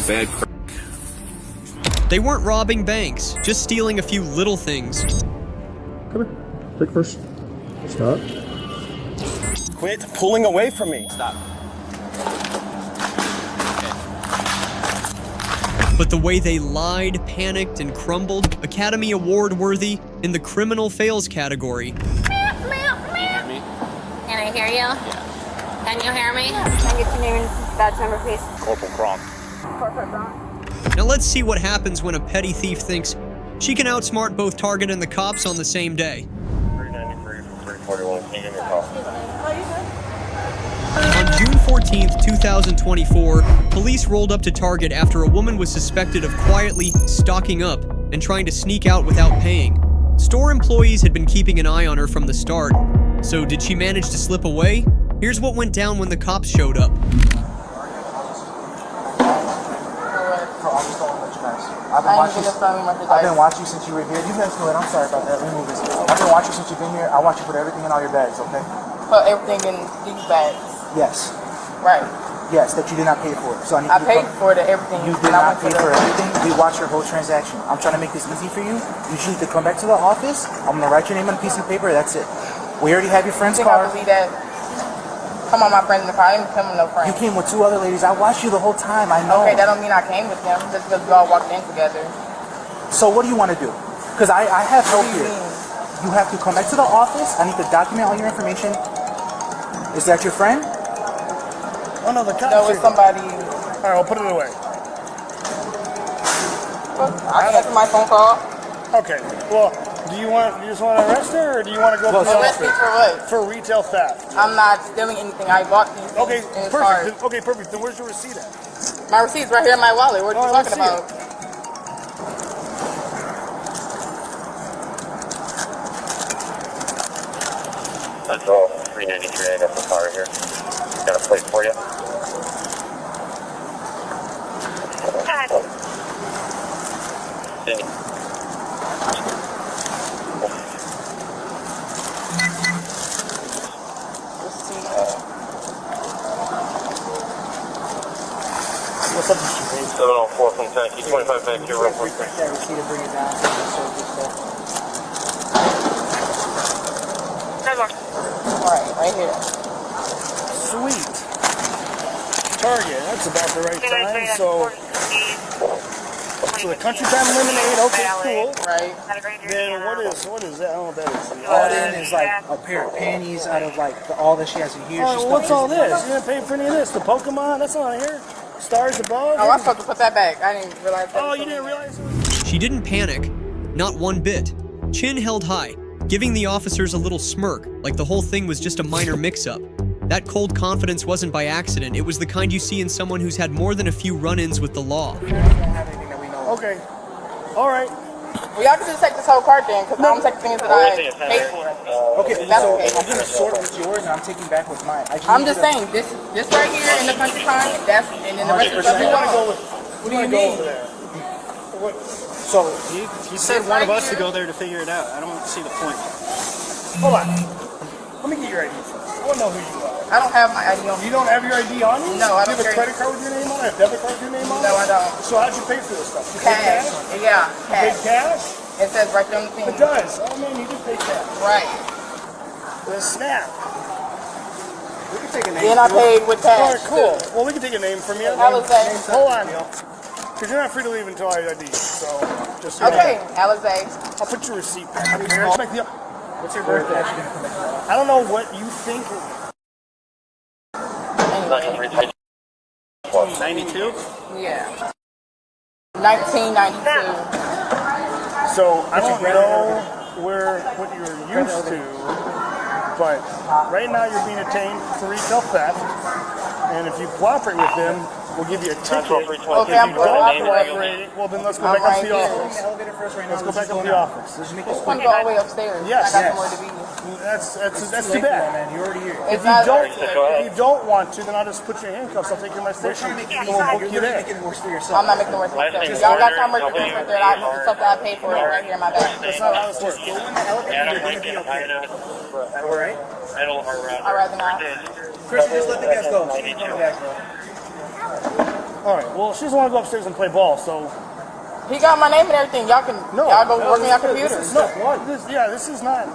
bad They weren't robbing banks, just stealing a few little things. Come here. Take first. Stop. Quit pulling away from me. Stop. But the way they lied, panicked, and crumbled, Academy Award worthy in the criminal fails category. Can I hear you? Yeah. Can you hear me? Can I get your name and badge number, please? Corporal Kronk. Corporate Kronk. Now let's see what happens when a petty thief thinks she can outsmart both Target and the cops on the same day. 393 from 341. Can you give me a call? On June 14th, 2024, police rolled up to Target after a woman was suspected of quietly stocking up and trying to sneak out without paying. Store employees had been keeping an eye on her from the start. So did she manage to slip away? Here's what went down when the cops showed up. I've been watching since you were here. You guys go ahead. I'm sorry about that. Let me move this. I've been watching since you've been here. I want you to put everything in all your bags, okay? Put everything in these bags. Yes. Right. Yes, that you did not pay for. So I need I you to paid come. for everything. You did not pay for everything. We watched your whole transaction. I'm trying to make this easy for you. You just need to come back to the office. I'm gonna write your name on a piece of paper. That's it. We already have your friend's I car. believe that. Come on, my friends in the car. I didn't come with no friends. You came with two other ladies. I watched you the whole time. I know. Okay, that don't mean I came with them. Just because we all walked in together. So what do you want to do? Because I have help What do you here. mean? You have to come back to the office. I need to document all your information. Is that your friend? Oh no, the cops. No, it's somebody. All right, I'll put it away. I answered my phone call. Okay. Well, do you just want to arrest her, or do you want to go to the Arrest me office for what? for retail theft? I'm not stealing anything. I bought these things Okay, in his car. perfect. Okay, perfect. Then where's your receipt at? My receipt's right here in my wallet. What are you Oh, let's talking see about? That's all. 393. I got the car here. Got a plate for you. What's up, Mr. Page? 704 from Tennessee. 25 back here, real quick. That receipt to bring it down. Alright, right here. Sweet. Target. That's about the right time. So the country time lemonade. Okay, cool. Right. Then what is that? I don't know what that is. All in is like a pair of panties out of like all that she has in here. Oh, what's all this? You didn't pay for any of this. The Pokemon. That's not here. Stars above. Oh, I was supposed to put that back. I didn't realize that. Oh, you didn't realize it was... She didn't panic, not one bit. Chin held high, giving the officers a little smirk, like the whole thing was just a minor mix-up. That cold confidence wasn't by accident, it was the kind you see in someone who's had more than a few run-ins with the law. Okay. All right. Well, y'all can just take this whole cart then, because I'm taking things that I paid for. Okay, That's so okay. I'm gonna sort it with yours and I'm taking back with mine. I'm just saying, this right here in the country time, that's, and then the rest of the stuff you want. What do you mean? So He said one of us to go there to figure it out. I don't see the point. Hold on. Let me get your ID first. I want to know who you are. I don't have my ID on me. You don't have your ID on you? No, I don't Do you have a carry- credit card with your name on it? A debit card with your name on it? No, I don't. So how'd you pay for this stuff? You paid Cash. cash? Yeah, You paid cash. cash? It says right there on the thing. It does. Oh man, you did pay cash. Right. Well, snap. We can take a name. Then I paid with All right, cash. cool. Well, we can take a name from you. Alizé. Hold on. Because you're not free to leave until I ID you. So just Okay, Alizé. I'll put your receipt back here. what's your birthday? I don't know what you think. 92? Yeah. 1992. So I don't know what you're used to, but right now you're being detained for retail theft, and if you cooperate with them, we'll give you a ticket. Okay, If I'm you don't cooperating. cooperate, well then let's go I'm back up to right the here. office. Elevator first right now. Let's go back up to the office. Let's just make I this just want quick. to go all the way upstairs. Yes, I got yes. somewhere to be. That's too Yeah, bad. man, you're already here. If you don't want to, then I'll just put your handcuffs. I'll take you to my station. You're And we'll book you literally there. making it worse for yourself. I'm not making the worst mistake. Y'all got time worth of things right there. The stuff that I paid for it right here in my bag. That's not how this works. Go in the elevator, you're gonna be okay. All right? I'd rather not. Chris, just let the guys go. She's coming back, bro. All right. Well, she doesn't want to go upstairs and play ball, so. He got my name and everything. Y'all go work on your computers. This is not.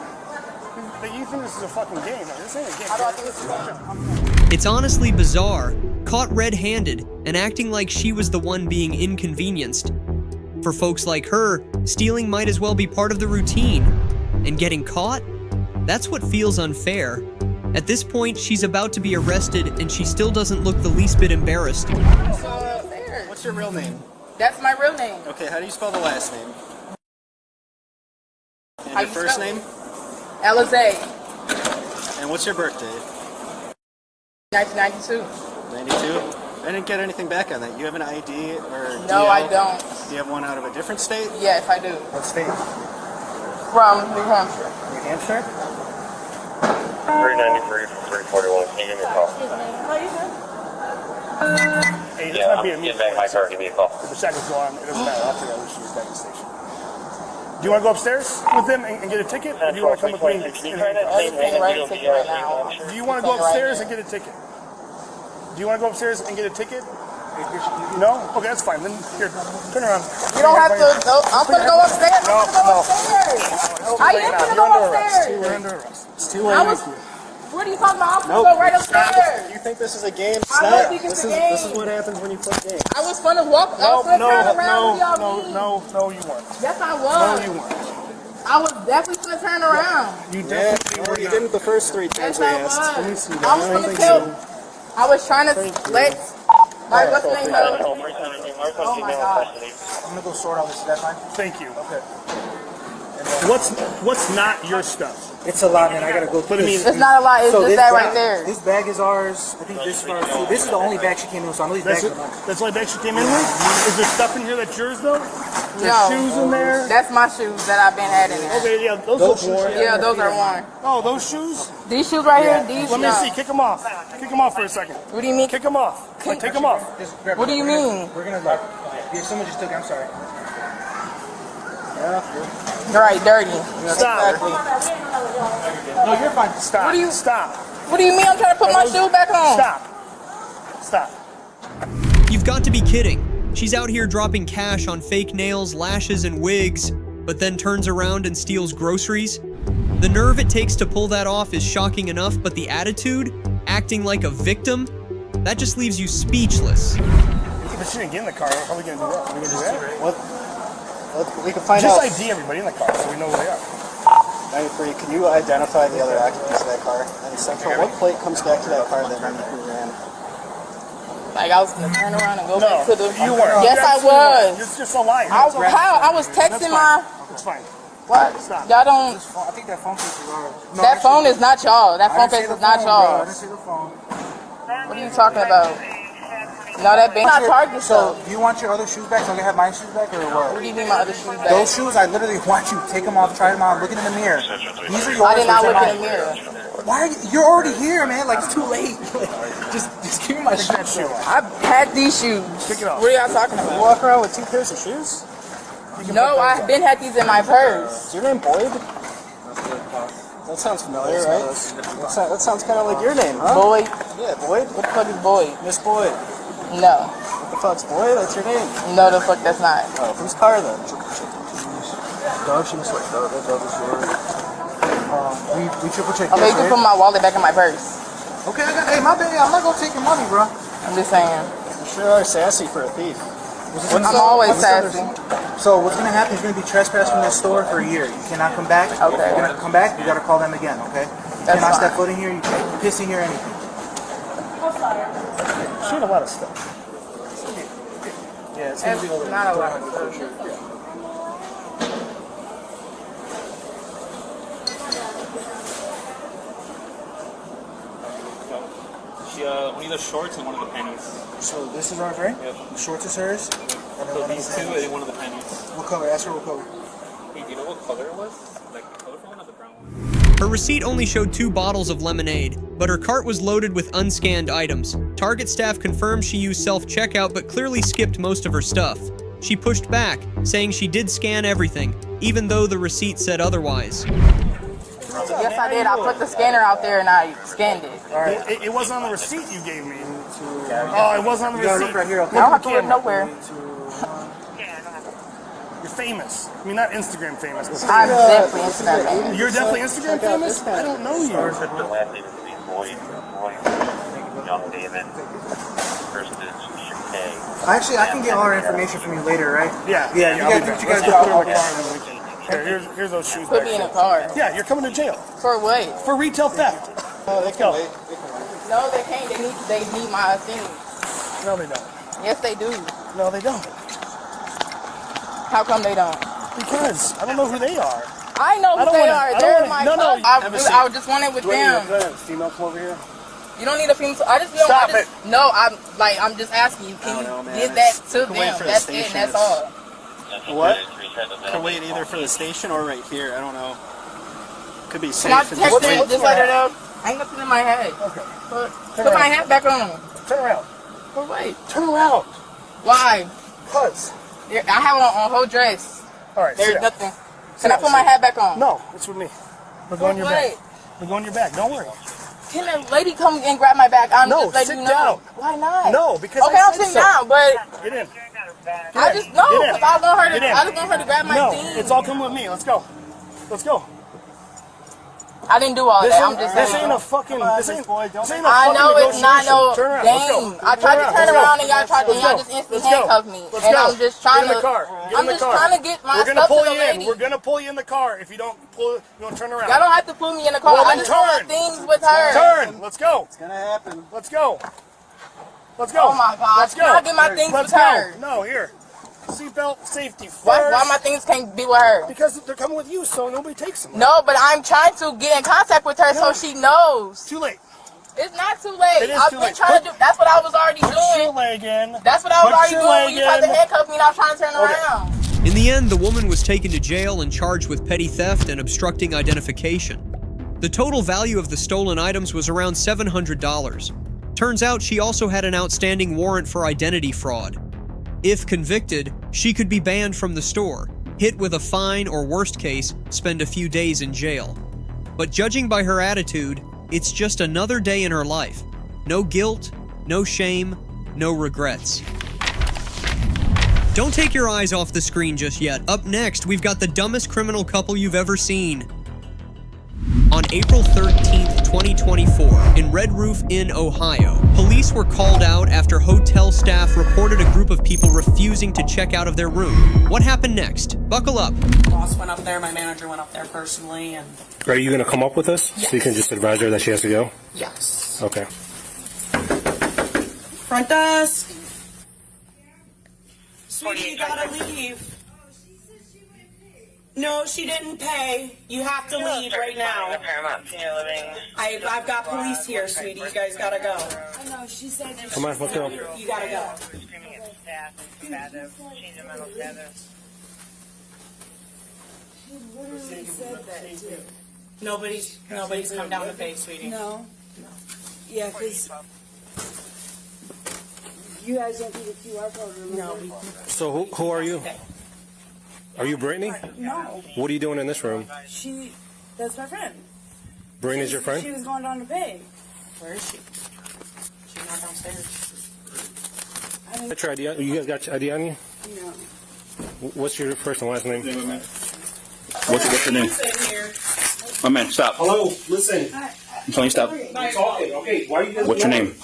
You think this is a fucking game? This ain't a game. How do I think this is a game? It's honestly bizarre, caught red-handed and acting like she was the one being inconvenienced. For folks like her, stealing might as well be part of the routine. And getting caught? That's what feels unfair. At this point, she's about to be arrested and she still doesn't look the least bit embarrassed. What's your real name? That's my real name. Okay, how do you spell the last name? And How your you first spell it? name? Alizé, And what's your birthday? 1992. 92? I didn't get anything back on that. You have an ID or No, DL? I don't. Do you have one out of a different state? Yes, I do. What state? From New Hampshire. New Hampshire? 393 from 341. Can you give me a call? Hey, this Yeah, might I'm be a getting back in my car. Give me a call. If the check is going, it doesn't matter. I'll figure out when she was back at the station. Do you want to go upstairs with them and get a ticket? Or do you want to come with me? Can you try that I'm same just paying thing right that ticket right now. Do you want to go upstairs and get a ticket? Do you want to go upstairs and get a ticket? No? Okay, that's fine. Then here, turn around. You don't have to. I'm gonna go upstairs. No, I'm gonna go no. upstairs. I am gonna You're go under arrest. upstairs. You're under arrest. It's too late. I was. What are you talking about? I'm Nope. gonna go right upstairs. You think this is a game? It's I not. don't think it's This a is game. what happens when you play games. I was gonna walk. I was gonna turn around with y'all. No, you weren't. Yes, I No, was. you weren't. I was definitely gonna turn around. You Yeah, definitely well, were you not. didn't the first 3 times Yes, we I asked. was. Let me see that. I was gonna tell. I was trying to let my what's the name know. Oh my God. I'm gonna go sort all this. Is that fine? Thank you. Okay. What's not your stuff? It's a lot, man. I gotta go through But I mean, this. It's not a lot. It's So just this that bag- right there. This bag is ours. I think this is ours too. This is the only bag she came in with, so I know these That's bags it. are mine. That's why bag she came in with. Is there stuff in here that's yours though? There's No. shoes in there. That's my shoes that I've been having. In there. Okay, yeah, those look worn. Yeah, those are worn. Oh, those shoes? These shoes right here. These. Let me no. see. Kick them off. Kick them off for a second. What do you mean? Kick them off. Like, take them off. Just grab What it. do you We're gonna- mean? We're gonna like. Yeah, someone just took it. I'm sorry. Right, dirty. Stop. Exactly. No, you're fine. Stop. What do you- Stop? What do you mean? I'm trying to put my shoes back on. Stop. Stop. You've got to be kidding. She's out here dropping cash on fake nails, lashes, and wigs, but then turns around and steals groceries. The nerve it takes to pull that off is shocking enough, but the attitude, acting like a victim, that just leaves you speechless. But she didn't get in the car. How are we gonna do that? Are we gonna do that? What? We can find Just out. ID everybody in the car so we know who they are. 93, can you identify the other occupants of that car? And Central, what plate comes back to that car that 93 ran? Like I was gonna turn around and go back to the. You weren't. Yes, I was. It's just a lie. How? I was That's texting fine. my. It's fine. What? Stop. Y'all don't. I think that phone case is ours. No, That phone is not y'all. That phone case is not I y'all. didn't see the phone. What are you talking about? No, that bank. Not Target So, stuff. do you want your other shoes back so I can have my shoes back, or what? What do you mean my other shoes back? Those shoes, I literally want you to take them off, try them on, look in the mirror. These are yours. I did not those look are in the mine. mirror. Why are you? You're already here, man. Like it's too late. just give me my That shoes. shoe. I had these shoes. Kick it off. What are y'all talking You about? walk around with 2 pairs of shoes? No, I've been had these in my purse. Is your name Boyd? That sounds familiar, right? That sounds kind of like your name, huh? Boyd. Yeah, Boyd. What the fuck is Boyd? Miss Boyd. No. What the fuck's Boyd? That's your name. No, the fuck that's not. Oh, whose car then? Dog, she was like, dog, that dog is yours. We triple checked. Okay, you can put my wallet back in my purse. Okay, hey, my baby, I'm not gonna take your money, bro. I'm just saying. You sure are sassy for a thief. I'm always sassy. So what's gonna happen is you're gonna be trespassed from this store for a year. You cannot come back. Okay. If you're gonna come back, you gotta call them again, okay? You That's cannot step fine. foot in here, you can't piss in here, anything. She had a lot of stuff. Yeah, it's gonna It's be over. not a lot. One of the shorts and one of the pennies. So this is ours, right? Yep. The shorts is hers. And then So one of these the two pennies. and one of the pennies. What color? Ask her what color. Hey, do you know what color it was? Like the colorful one or the brown one? Her receipt only showed 2 bottles of lemonade, but her cart was loaded with unscanned items. Target staff confirmed she used self-checkout but clearly skipped most of her stuff. She pushed back, saying she did scan everything, even though the receipt said otherwise. Yes, I did. I put the scanner out there and I scanned it. All right. It wasn't on the receipt you gave me. Oh, it wasn't on the receipt. right here, okay? I don't have to look nowhere. You're famous. I mean, not Instagram famous, but I'm famous. definitely Instagram famous. You're definitely Instagram famous? I don't know you. The last name is Boyd, Young David, first is K. Actually, I can get all our information from you later, right? Yeah. Yeah, you I'll guys be do back. what you guys Let's do. just put it in I'll the car and then we can. Here's those shoes Put back me in a there. car. Yeah, you're coming to jail For what? for retail theft. Oh, they Let's go. can wait. They can wait. No, they can't. They need my thing. No, they don't. Yes, they do. No, they don't. How come they don't? Because I don't know who they are. I know I who don't they wanna- are. I don't They're wanna- my no, no, cousin. I just want it with them. Female come over here. You don't need a female. I just don't. Stop I just, it. No, I'm just asking you. Can I you don't know, man. give that to Can wait them? for the That's it. station. That's all. What? Can wait either for the station or right here. I don't know. Could be safe. Can I and text just her? wait. Just let her know. I ain't nothing in my head. Okay. Put my hat back on. Turn around. For what? Turn around. Why? Cuz. I have it on whole dress. All right. There's sit down. nothing. Can I put my hat back on? No, it's with me. We're going your back. Wait. We're going your back. Don't worry. Can a lady come and grab my back? I'm No, just letting sit you know. down. Why not? No, because Okay, I I'm said sitting so. down, but Get in. I just no, Get in. because I want her to. Get in. I just want her to grab my No, thing. it's all coming with me. Let's go. Let's go. I didn't do all This that. I'm ain't, just this saying. ain't a fucking. This ain't a I fucking know it's not no negotiation. Turn around. Let's game. go. I tried to turn Let's go. around and y'all tried to. Let's Y'all go. just instantly Let's go. handcuffed me, Let's and go. I'm just trying Get in to. the car. Get I'm in the just car. trying to get my We're gonna stuff to pull the you lady. in. We're gonna pull you in the car. If you don't turn around. Y'all don't have to put me in the car. Well, I then just want turn. my things with her. Turn. Let's go. It's gonna happen. Let's go. Let's go. Oh my God! Let's go. Can I get my things Let's with go. her? No, here. Seatbelt, safety first. Why my things can't be with her? Because they're coming with you, so nobody takes them. No, but I'm trying to get in contact with her so she knows. Too late. It's not too late. It is I've too been late. trying to do. That's what I was already Put your doing. leg in. That's what I was Put already your doing when leg you tried to in. handcuff me and I was trying to turn around. In the end, the woman was taken to jail and charged with petty theft and obstructing identification. The total value of the stolen items was around $700. Turns out she also had an outstanding warrant for identity fraud. If convicted, she could be banned from the store, hit with a fine, or worst case, spend a few days in jail. But judging by her attitude, it's just another day in her life. No guilt, no shame, no regrets. Don't take your eyes off the screen just yet. Up next, we've got the dumbest criminal couple you've ever seen. On April 13th, 2024, in Red Roof Inn, Ohio, police were called out after hotel staff reported a group of people refusing to check out of their room. What happened next? Buckle up. Boss went up there, my manager went up there personally, and Are you going to come up with us? So you can just advise her that she has to go? yes. Okay. Front desk. Sweetie, you gotta leave. No, she didn't pay. You have to leave right now. I've got police here, sweetie. You guys gotta go. I know, she said Come on, let's go. you gotta go. Nobody's come down to pay, sweetie. No. Yeah, because you guys don't do the QR code, remember? No, So who are you? Are you Brittany? No. What are you doing in this room? That's my friend. Brittany's your She friend? was going down to pay. where is she? She's not downstairs. Get your ID on. You guys got your ID on you? No. What's your first and last name? What's your name? My man, stop. Hello, listen. I'm telling you, stop. I'm talking. Okay, why are you guys What's your name?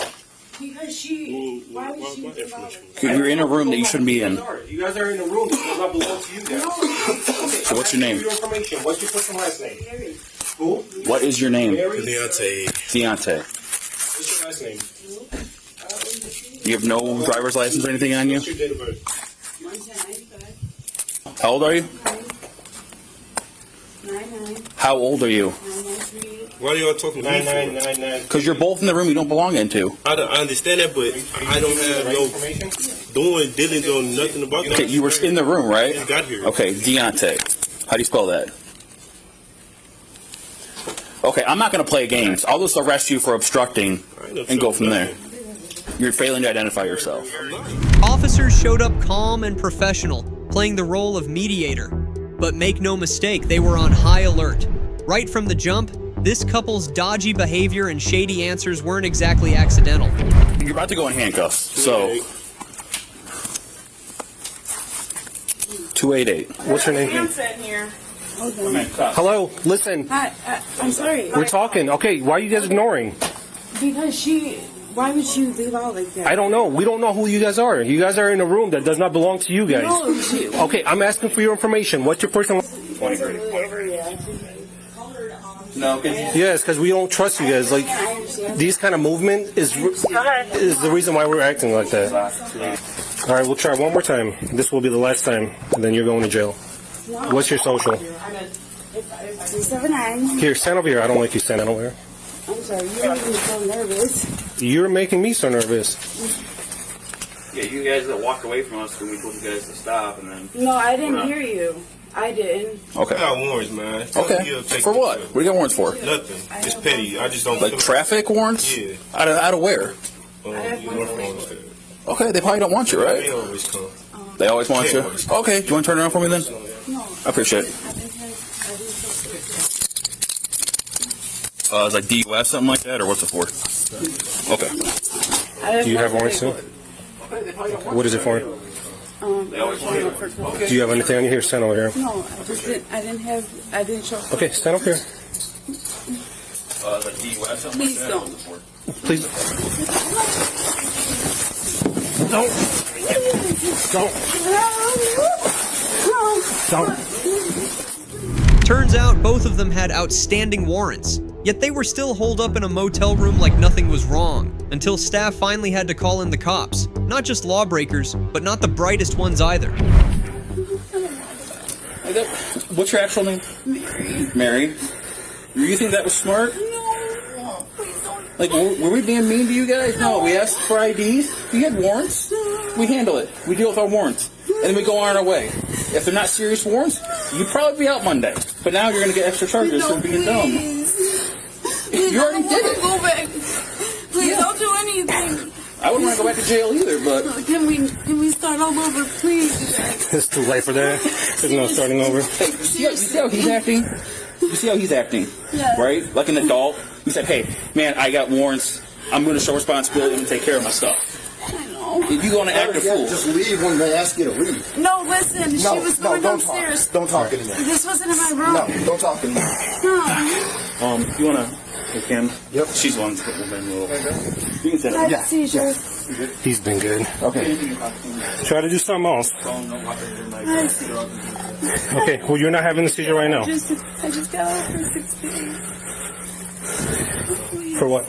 Because she. Why was she involved? You're in a room that you shouldn't be in. You guys are in a room that does not belong to you guys. So what's your name? Your information. What's your first and last name? Who? What is your name? Deontay. Deontay. What's your last name? You have no driver's license or anything on you? What's your date of birth? How old are you? 99. How old are you? 993. Why are y'all talking to me? 9999. Because you're both in the room you don't belong into. I understand that, but I don't have no dealings or nothing about that. Okay, you were in the room, right? Just got here. Okay, Deontay. How do you spell that? Okay, I'm not going to play games. I'll just arrest you for obstructing and go from there. You're failing to identify yourself. Officers showed up calm and professional, playing the role of mediator. But make no mistake, they were on high alert. Right from the jump, this couple's dodgy behavior and shady answers weren't exactly accidental. You're about to go in handcuffs, so 288. What's your name? I'm sitting here. Hello, listen. Hi, I'm sorry. We're talking. Okay, why are you guys ignoring? Because why would you leave out like that? I don't know. We don't know who you guys are. You guys are in a room that does not belong to you guys. No, Okay, I'm asking for your information. What's your personal... No, Yes, because we don't trust you guys. Like, these kind of movement is the reason why we're acting like that. All right, we'll try one more time. This will be the last time, and then you're going to jail. What's your social? 379. Here, stand over here. I don't like you standing over here. I'm sorry, you're making me so nervous. You're making me so nervous. Yeah, you guys that walked away from us when we told you guys to stop, and then... No, I didn't hear you. I didn't. Okay. I got warrants, man. Okay. For what? What do you got warrants for? Nothing. It's petty. I just don't... Like traffic warrants? Yeah. Out of where? Okay, they probably don't want you, right? They always come. They always want you? Okay, do you want to turn around for me then? No. I appreciate it. Is like DUI, something like that, or what's it for? Okay. Do you have warrants too? What is it for? Do you have anything on you here? Stand over here. No, I didn't show. Okay, stand up here. Like DUI, something Please like that? don't. Please. Don't. Turns out both of them had outstanding warrants, yet they were still holed up in a motel room like nothing was wrong, until staff finally had to call in the cops. Not just lawbreakers, but not the brightest ones either. What's your actual name? Mary. Mary. You think that was smart? No, please don't. Like, were we being mean to you guys? No, we asked for IDs. You had warrants. We handle it. We deal with our warrants. And then we go on our way. If they're not serious warrants, you'd probably be out Monday. But now you're going to get extra charges for being dumb. You already did it. Go back. Please don't do anything. I wouldn't want to go back to jail either, but... Can we start all over, please? It's too late for that. There's no starting over. Hey, you see how he's acting? You see how he's acting? Yes. Right? Like an adult. He said, hey, man, I got warrants. I'm going to show responsibility and take care of my stuff. I know. If you going to act a fool... Just leave when they ask you to leave. No, listen. She was going upstairs. Don't talk anymore. This wasn't in my room. No, don't talk anymore. No. You want to... Hey, Kim? Yep. She's the one that's putting them in. You can sit I down. have seizures. He's been good. Okay. Try to do something else. I see. Okay, well, you're not having the seizure right now. I just got out for 6 days. For what? I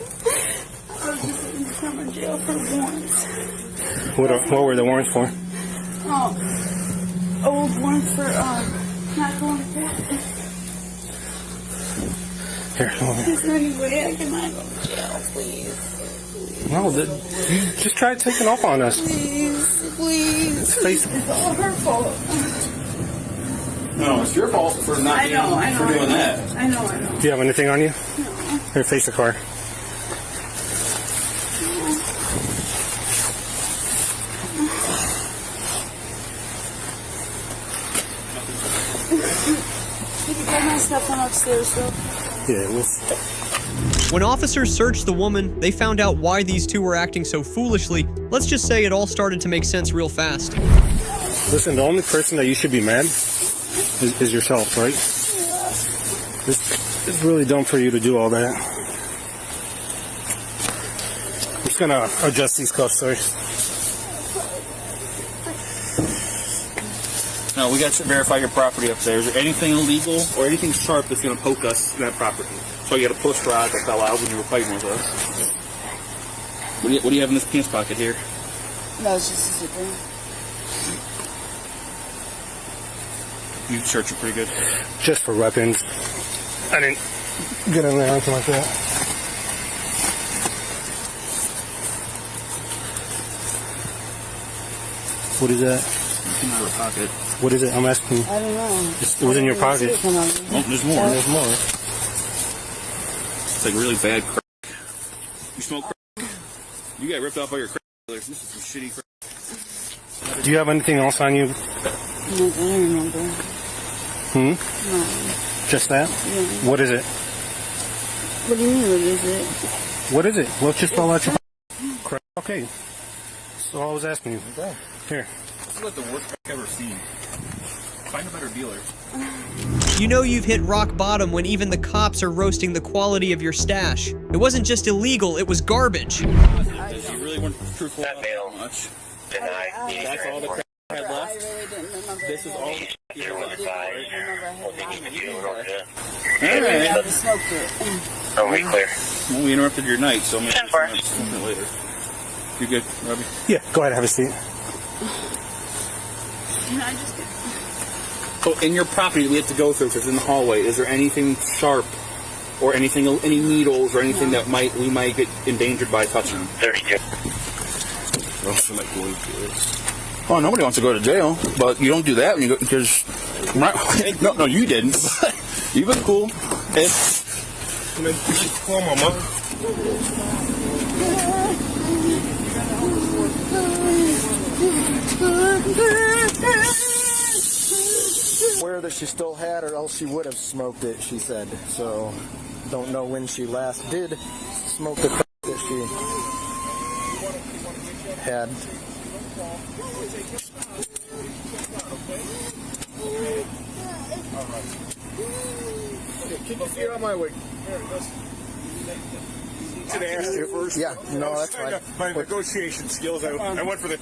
was just in summer jail for warrants. What were the warrants for? Warrants for not going to court. Here, come over. Is there any way I can not go to jail, please? No, you just try taking off on us. Please. Face. It's all her fault. No, it's your fault for not doing that. I know. Do you have anything on you? No. Here, face the car. Did you get my stuff on upstairs, though? Yeah, it was. When officers searched the woman, they found out why these two were acting so foolishly. Let's just say it all started to make sense real fast. Listen, the only person that you should be mad is yourself, right? It's really dumb for you to do all that. I'm just gonna adjust these cuffs, sorry. No, we got to verify your property upstairs. Is there anything illegal or anything sharp that's going to poke us in that property? So you got a push rod that fell out when you were fighting with us. What do you have in this pants pocket here? No, it's just a zipper. You search it pretty good. Just for weapons. I didn't get in there or anything like that. What is that? It's in our pocket. What is it? I'm asking. I don't know. It was in your pocket. Oh, there's more. There's more. It's like really bad crack. You smoke crack? You got ripped off by your crack dealers. This is some shitty crack. Do you have anything else on you? I don't remember. Hmm? No. Just that? Yeah. What is it? What do you mean, what is it? What is it? Well, just all out your crap. Okay. So I was asking you. Okay. Here. This is like the worst I've ever seen. Find a better dealer. You know you've hit rock bottom when even the cops are roasting the quality of your stash. It wasn't just illegal, it was garbage. You really weren't truthful That mail much. denied. That's all the crap I had I left. really didn't remember. This is all. There was advised. What they need to do in order to Alright. I smoked it. are we clear? Well, we interrupted your night, so I'm going to 10-4. smoke it later. You good, Robbie? Yeah, go ahead, have a seat. Can I just get... So in your property that we have to go through, because it's in the hallway, is there anything sharp or anything, any needles or anything that we might get endangered by touching? 32. Oh, nobody wants to go to jail, but you don't do that when you go, because... No, you didn't. You've been cool. Can I call my mom? Aware that she still had, or else she would have smoked it, she said. So, don't know when she last did smoke the crack that she had. Keep your feet on my way. Should have asked you first. Yeah, no, that's fine. My negotiation skills, I went for it.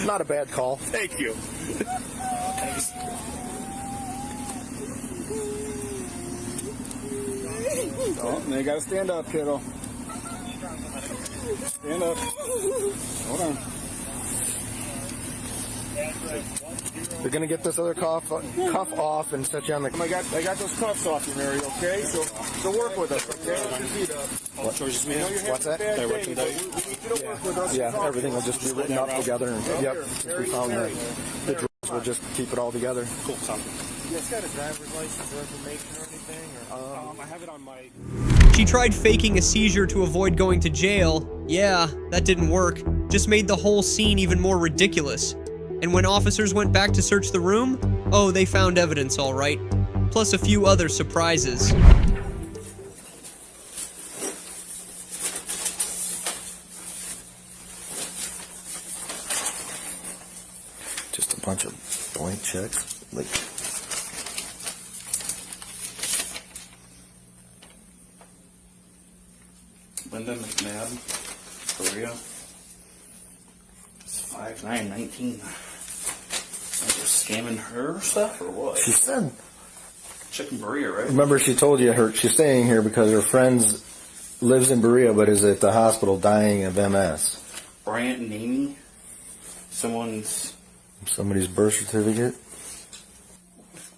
Not a bad call. Thank you. Oh, now you gotta stand up, kiddo. Stand up. Hold on. They're gonna get this other cuff off and set you on the. I got those cuffs off you, Mary. Okay, so work with us. Okay, put your feet up. What's that? Bad day, but we need you to work with us. Yeah, everything will just be written up together. And, yep, since we found the drugs, we'll just keep it all together. Cool, sounds good. You guys got a driver's license or information or anything? Or, I have it on my... She tried faking a seizure to avoid going to jail. Yeah, that didn't work. Just made the whole scene even more ridiculous. And when officers went back to search the room, oh, they found evidence all right. Plus a few other surprises. Just a bunch of blank checks. Like, Linda McNabb, Korea. It's 5/9/19. They're scamming her stuff or what? she said. Chicken Berea, right? Remember, she told you she's staying here because her friend lives in Berea, but is at the hospital dying of MS. Bryant and Amy. Somebody's birth certificate.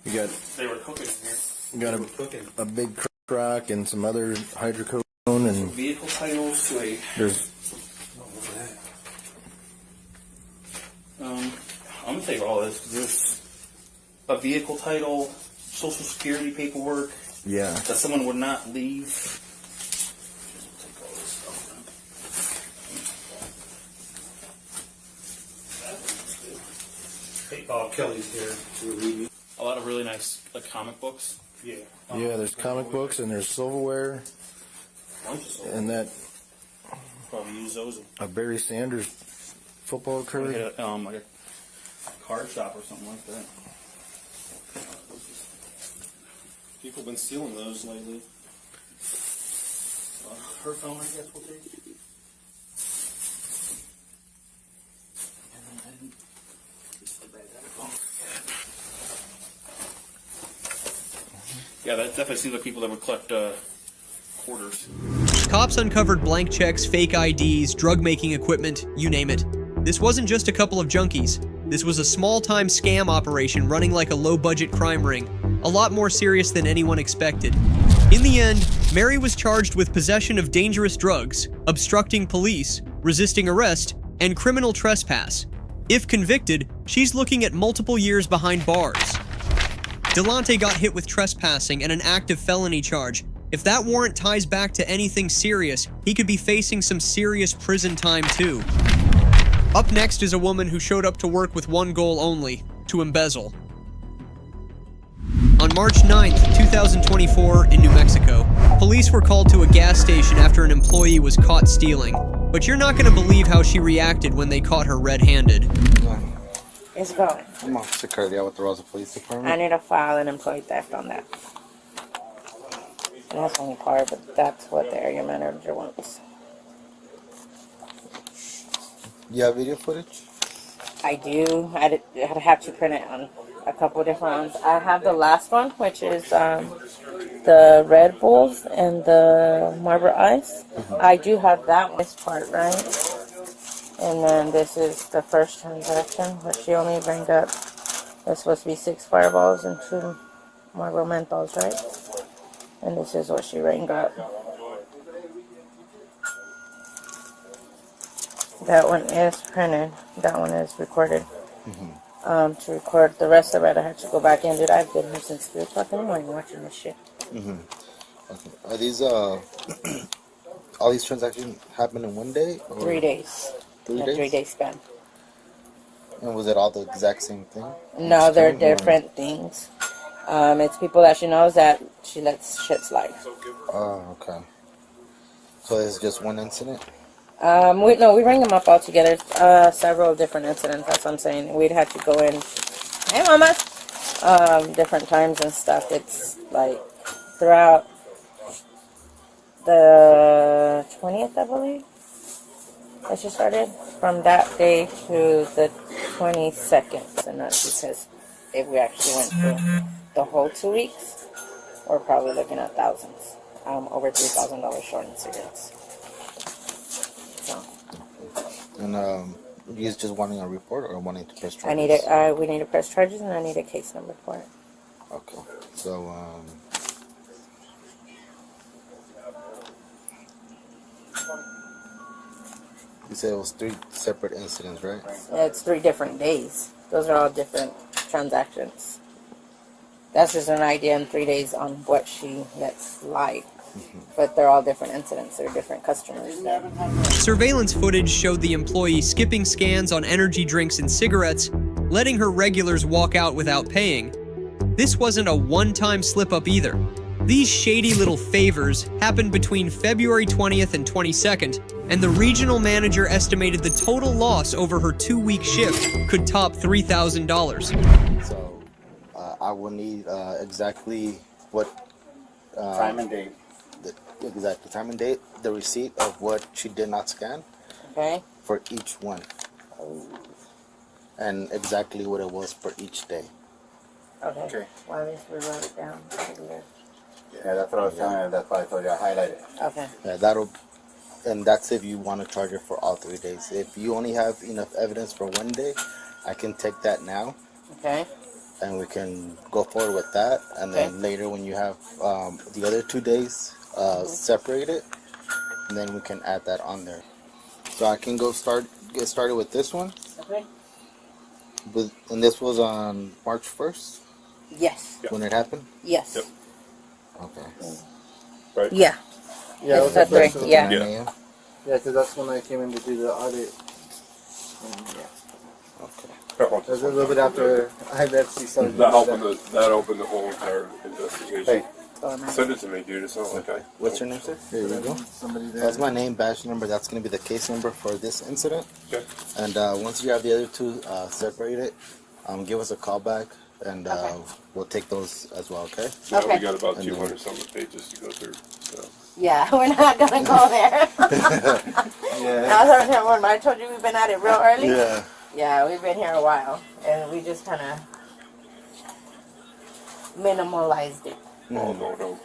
You got. They were cooking in here. You got a big crock and some other hydrocodone and Vehicle titles to a... there's. I'm gonna take all this. There's a vehicle title, social security paperwork. Yeah. That someone would not leave. Take all this stuff. Hey, Kelly's here to read. A lot of really nice comic books. Yeah. Yeah, there's comic books and there's silverware. And that. Probably use those. A Barry Sanders football card. Like a card shop or something like that. People have been stealing those lately. Her phone, I guess we'll take. Yeah, that definitely seems like people that would collect quarters. Cops uncovered blank checks, fake IDs, drug-making equipment, you name it. This wasn't just a couple of junkies. This was a small-time scam operation running like a low-budget crime ring. A lot more serious than anyone expected. In the end, Mary was charged with possession of dangerous drugs, obstructing police, resisting arrest, and criminal trespass. If convicted, she's looking at multiple years behind bars. Delante got hit with trespassing and an active felony charge. If that warrant ties back to anything serious, he could be facing some serious prison time too. Up next is a woman who showed up to work with one goal only: to embezzle. On March 9th, 2024, in New Mexico, police were called to a gas station after an employee was caught stealing. But you're not going to believe how she reacted when they caught her red-handed. It's going. I'm Officer Curley with the Rosa Police Department. I need to file an employee theft on that. And that's only part, but that's what the area manager wants. You have video footage? I do. I'd have to print it on a couple different ones. I have the last one, which is the Red Bulls and the Marlboro Ice. I do have that one. This part, right? And then this is the first transaction, which she only bring up. There's supposed to be 6 Fireballs and 2 Marlboro Menthols, right? And this is what she rang up. That one is printed. That one is recorded. To record the rest of it, I had to go back in. Dude, I've been here since 3 o'clock in the morning watching this shit. Okay. Are these all these transactions happen in one day? Or 3 days. 3 A days? 3-day span. And was it all the exact same thing? No, they're different things. It's people that she knows that she lets shit slide. Oh, okay. So it's just one incident? We ring them up all together. Several different incidents. That's what I'm saying. We'd have to go in. Hey, mama. Different times and stuff. It's like throughout the 20th, I believe. That she started from that day to the 22nd, and that's because if we actually went through the whole 2 weeks, we're probably looking at thousands. Over $3,000 short in cigarettes. So. And you guys just wanting a report or wanting to press charges? We need to press charges, and I need a case number for it. Okay. So you said it was 3 separate incidents, right? It's 3 different days. Those are all different transactions. That's just an idea in 3 days on what she lets slide. But they're all different incidents. They're different customers. Surveillance footage showed the employee skipping scans on energy drinks and cigarettes, letting her regulars walk out without paying. This wasn't a one-time slip-up either. These shady little favors happened between February 20th and 22nd, and the regional manager estimated the total loss over her 2-week shift could top $3,000. So I will need exactly what time and date. Exactly time and date, the receipt of what she did not scan. Okay. For each one. And exactly what it was for each day. Okay. Well, at least we wrote it down. Yeah, that's what I was telling you. That's why I told you I highlighted. Okay. Yeah, and that's if you want to charge her for all 3 days. If you only have enough evidence for 1 day, I can take that now. Okay. And we can go forward with that. And then later when you have the other 2 days separated, and then we can add that on there. So I can get started with this one. Okay. And this was on March 1st? Yes. When it happened? Yes. Yep. Okay. Right? Yeah. Yeah, it was That's the right. first Yeah. one. Yeah, because that's when I came in to do the audit. And Okay. it was a little bit after I had actually started. That opened the whole entire investigation. Hey. Send it to me, dude. It's not like I. What's your name, sir? Here you go. That's my name, badge number. That's going to be the case number for this incident. Okay. And once you have the other 2 separated, give us a call back, and we'll take those as well, okay? Yeah, we got about 200 something pages to go through. So. Yeah, we're not gonna go there. Yeah. I told you we've been at it real early. Yeah. Yeah, we've been here a while, and we just kind of minimalized it. Oh, no.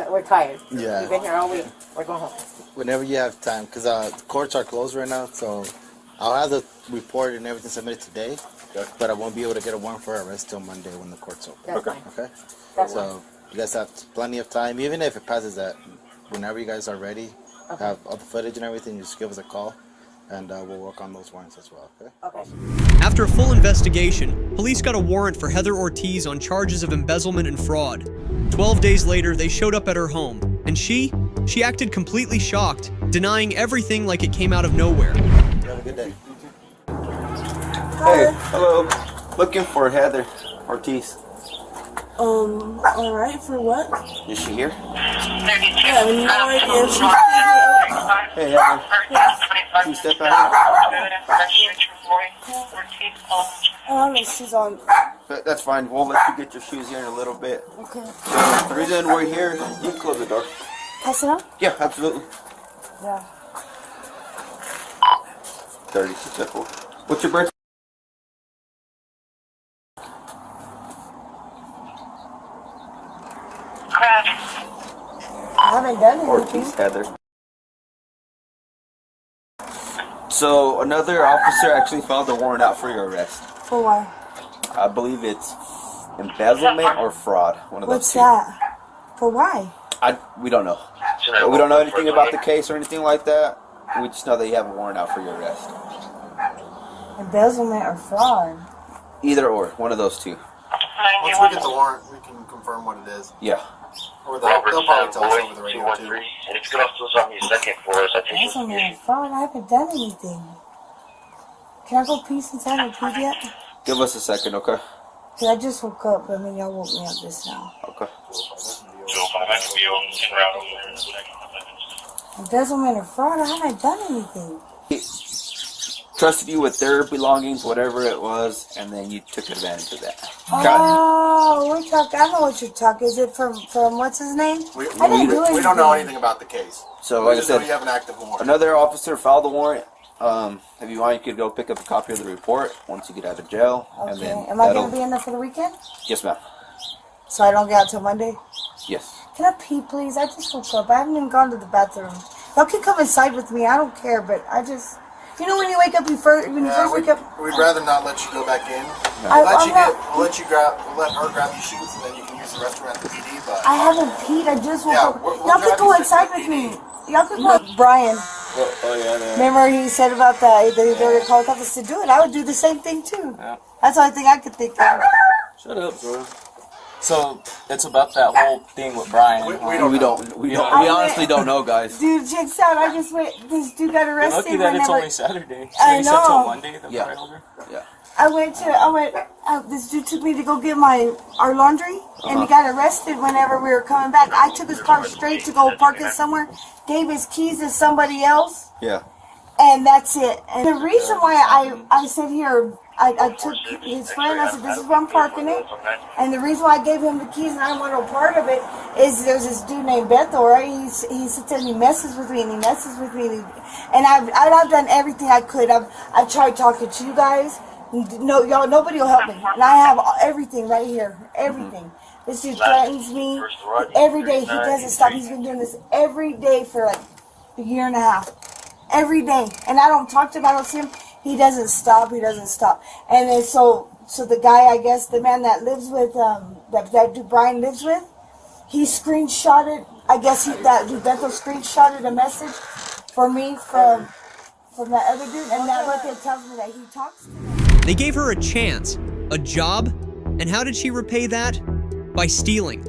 We're tired. Yeah. We've been here all week. We're going home. Whenever you have time, because the courts are closed right now, so I'll have the report and everything submitted today, but I won't be able to get a warrant for arrest till Monday when the court's open. That's fine. Okay? That's So you guys have plenty of time, even if it passes that, whenever you guys are ready, have all the footage and everything, just give us a call, and we'll work on those warrants as well, okay? Okay. After a full investigation, police got a warrant for Heather Ortiz on charges of embezzlement and fraud. 12 days later, they showed up at her home, and she acted completely shocked, denying everything like it came out of nowhere. Have a good day. Hey, hello. Looking for Heather Ortiz. Alright, for what? Is she here? I have no idea if she's Hey, Heather. Can you step out I don't know if she's on. here? That's fine. We'll let you get your shoes here in a little bit. Okay. The reason we're here, you can close the door. Pass it up? Yeah, absolutely. Yeah. 36 April. What's your birthday? I haven't done anything. Ortiz, Heather. So another officer actually filed a warrant out for your arrest. For what? I believe it's embezzlement or fraud. One of those What's two. that? For why? We don't know. We don't know anything about the case or anything like that. We just know that you have a warrant out for your arrest. Embezzlement or fraud? Either or, one of those two. Once we get the warrant, we can confirm what it is. Yeah. Or they'll probably tell us over the radio too. And if you could also tell me a second for us, I think Embezzlement or fraud? I haven't done anything. Can I go pee since I haven't peed yet? Give us a second, okay? Cause I just woke up. I mean, y'all woke me up just now. Okay. Embezzlement or fraud? I haven't done anything. Trusted you with their belongings, whatever it was, and then you took advantage of that. Oh, we're talking. I know what you're talking. Is it from what's his name? We don't know anything about the case. So, We like I just know said, you have an active warrant. another officer filed the warrant. If you want, you could go pick up a copy of the report once you get out of jail. Okay. And then Am I that'll- gonna be in there for the weekend? Yes, ma'am. So I don't get out till Monday? Yes. Can I pee, please? I just woke up. I haven't even gone to the bathroom. Y'all can come inside with me. I don't care, but I just... You know when you wake up, when you first wake up... We'd rather not let you go back in. I- We'll let her grab your shoes, and then you can use the restroom at the PD. But I haven't peed. I just woke Yeah, up. we'll Y'all grab could go you inside with me. Y'all could go... Brian, Oh, yeah. remember he said about that? They were called office to do it. I would do the same thing, too. Yeah. That's the only thing I could think of. Shut up, bro. So it's about that whole thing with Brian. We honestly don't know, guys. Dude, check this out. I just went... This dude got You're arrested lucky that it's whenever... only Saturday. So I you said till know. Monday. They'll Yeah. fly over. Yeah. This dude took me to go get our laundry, and he got arrested whenever we were coming back. I took his car straight to go park it somewhere, gave his keys to somebody else, Yeah. and that's it. And the reason why I said here, I took his friend, I said, this is where I'm parking it, and the reason why I gave him the keys and I don't want no part of it is there's this dude named Beto, right? He sits and he messes with me, and I've done everything I could. I've tried talking to you guys. No, y'all, nobody will help me. And I have everything right here. Everything. This dude threatens me every day. He doesn't stop. He's been doing this every day for like a year and a half. Every day. And I don't talk to him. I don't see him. He doesn't stop. He doesn't stop. And then so the guy, I guess, the man that lives with, that dude Brian lives with, he screenshotted, I guess that dude Beto screenshotted a message for me from that other dude. And that record tells me that he talks to me. They gave her a chance, a job, and how did she repay that? By stealing.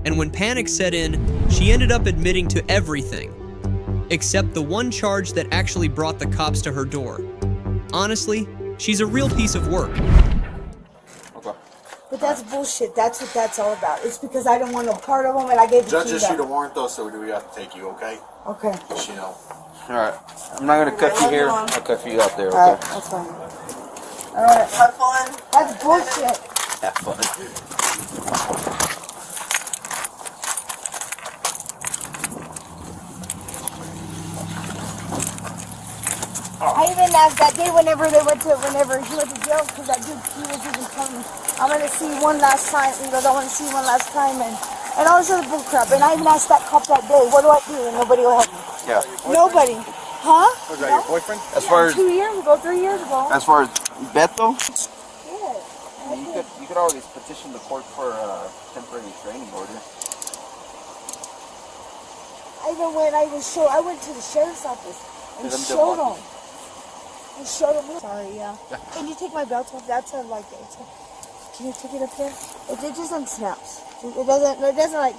And when panic set in, she ended up admitting to everything, except the one charge that actually brought the cops to her door. Honestly, she's a real piece of work. Okay. But that's bullshit. That's what that's all about. It's because I don't want no part of them, and I gave the Judge keys issued a up. warrant though, so we have to take you. Okay. Okay. Just, you know. All right. I'm not gonna cuff you here. I'll cuff you out there. Okay. Alright, that's fine. Alright. Have fun. That's bullshit. Have fun. I even asked that day whenever he went to jail, because that dude, he was even telling me, I'm going to see you one last time. He goes, I want to see you one last time, and all this other bull crap. And I even asked that cop that day, what do I do? And nobody will help me. Yeah. Nobody. Huh? Was that your boyfriend? As far as 2 years ago, 3 years ago. as far as Beto, Yeah. you could always petition the court for a temporary restraining order. I even went, I went to the sheriff's office and showed them. I showed them. Sorry, yeah. Can you take my belt off? That's like, can you take it up there? It just unsnaps. It doesn't like,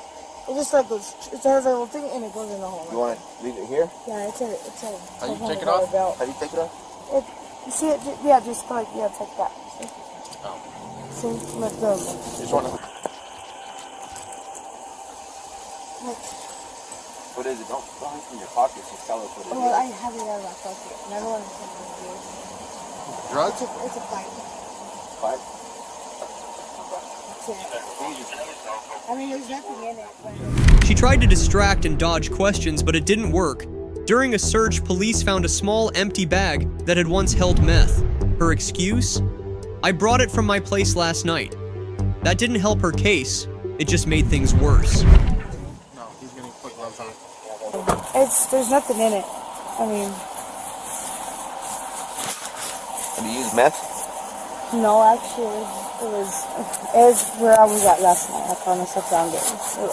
it just like goes, it has a little thing and it goes in the hole. You want to leave it here? Yeah, it's a. How do you take it off? Belt. How do you take it off? You see it? Yeah, just like, yeah, it's like that. See? See? Like the. Just want to. What is it? Don't reach in your pockets. Just tell us what it is. Well, I have it out of my pocket, and I don't want to take it. Drugs? It's a pipe. Pipe? That's it. I mean, there's nothing in it. But... She tried to distract and dodge questions, but it didn't work. During a search, police found a small empty bag that had once held meth. Her excuse? I brought it from my place last night. That didn't help her case. It just made things worse. No, he's gonna put gloves on. There's nothing in it. I mean... Have you used meth? No, actually, it was where I was at last night. I promise I found it.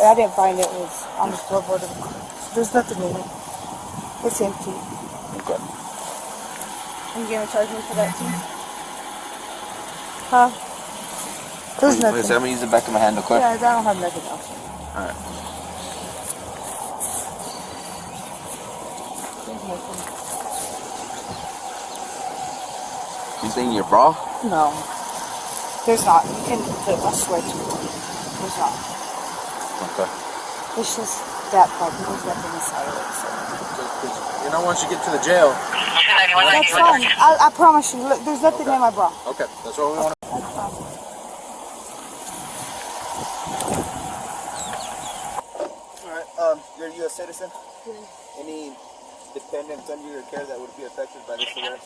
I didn't find it. It was on the floorboard of the car. There's nothing in it. It's empty. Okay. Are you gonna charge me for that too? Huh? There's nothing. Wait, so I'm gonna use the back of my hand, okay? Yeah, I don't have nothing else. Alright. Anything in your bra? No. There's not. You can put I swear to you. There's not. Okay. It's just that part. There's nothing inside of it. So. You know, once you get to the jail. That's fine. I promise you. Look, there's nothing in my bra. Okay, that's what we want. That's fine. Alright, you're a U.S. citizen? Any dependents under your care that would be affected by this arrest?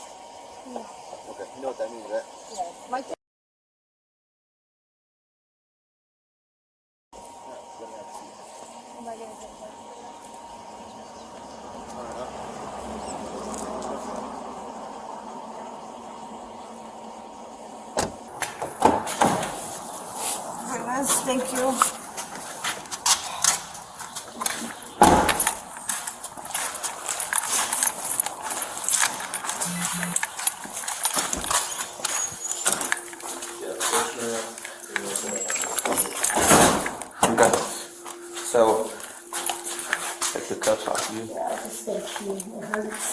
No. Okay, you know what that means, right? Yeah. My Am I gonna take that? Goodness, thank you. Okay. So, take the cuffs off you. Yeah, just thank you. It hurts.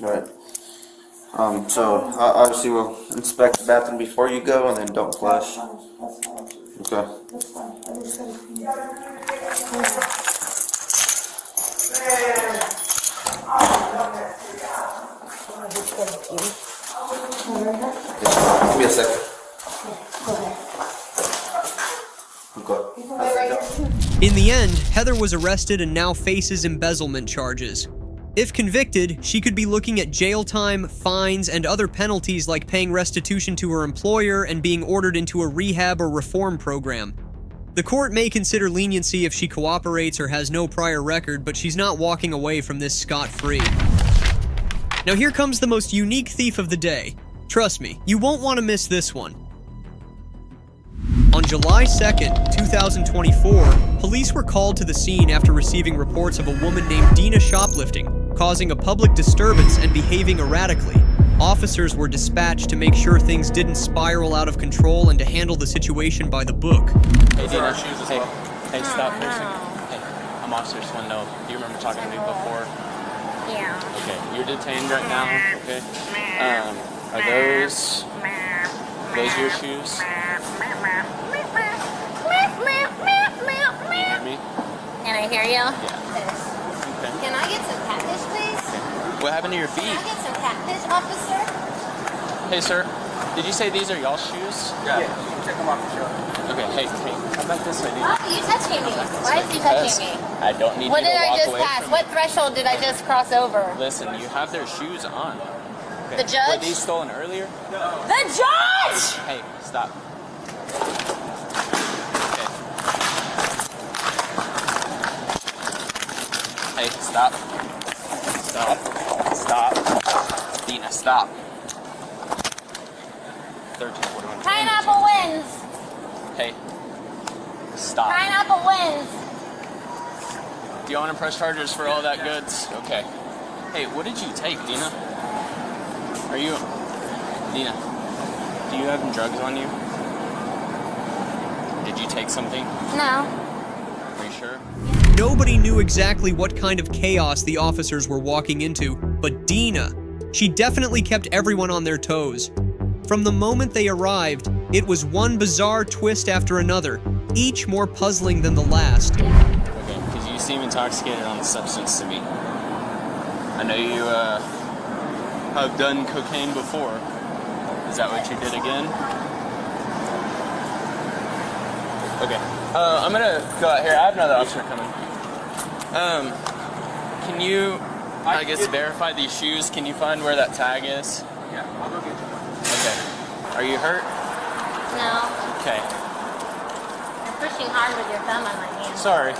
Right. So obviously we'll inspect the bathroom before you go, and then don't flush. Okay. That's fine. I just gotta pee. Give me a second. Okay. In the end, Heather was arrested and now faces embezzlement charges. If convicted, she could be looking at jail time, fines, and other penalties like paying restitution to her employer and being ordered into a rehab or reform program. The court may consider leniency if she cooperates or has no prior record, but she's not walking away from this scot-free. Now here comes the most unique thief of the day. Trust me, you won't want to miss this one. On July 2nd, 2024, police were called to the scene after receiving reports of a woman named Dina shoplifting, causing a public disturbance and behaving erratically. Officers were dispatched to make sure things didn't spiral out of control and to handle the situation by the book. Hey, Dina. Hey, stop for a second. Hey, I'm Officer Swindell. Do you remember talking to me before? Yeah. Okay, you're detained right now, okay? Are those your shoes? Can you hear me? Can I hear you? Yeah. Okay. Can I get some catfish, please? What happened to your feet? Can I get some catfish, officer? Hey, sir. Did you say these are y'all's shoes? Yeah, you can take them off the shelf. Okay, hey, how about this idea? Why are you touching me? Why is he touching me? I don't need What you to did I walk just away pass? from What threshold did I just cross over? Listen, you have their shoes on. Okay. The judge? Were these stolen earlier? No. The judge! Hey, stop. Okay. Hey, stop. Stop. Stop. Dina, stop. 1341. Pineapple wins! Hey, stop. Pineapple wins! Do you want to press charges for all that goods? Okay. Hey, what did you take, Dina? Are you... Dina, do you have drugs on you? Did you take something? No. Are you sure? Nobody knew exactly what kind of chaos the officers were walking into, but Dina, she definitely kept everyone on their toes. From the moment they arrived, it was one bizarre twist after another, each more puzzling than the last. You seem intoxicated on the substance to me. I know you have done cocaine before. Is that what you did again? Okay. I'm gonna go out here. I have another officer coming. Can you, I guess, verify these shoes? Can you find where that tag is? Yeah, I'll go get you. Okay. Are you hurt? No. Okay. You're pushing hard with your thumb on my hand. Sorry.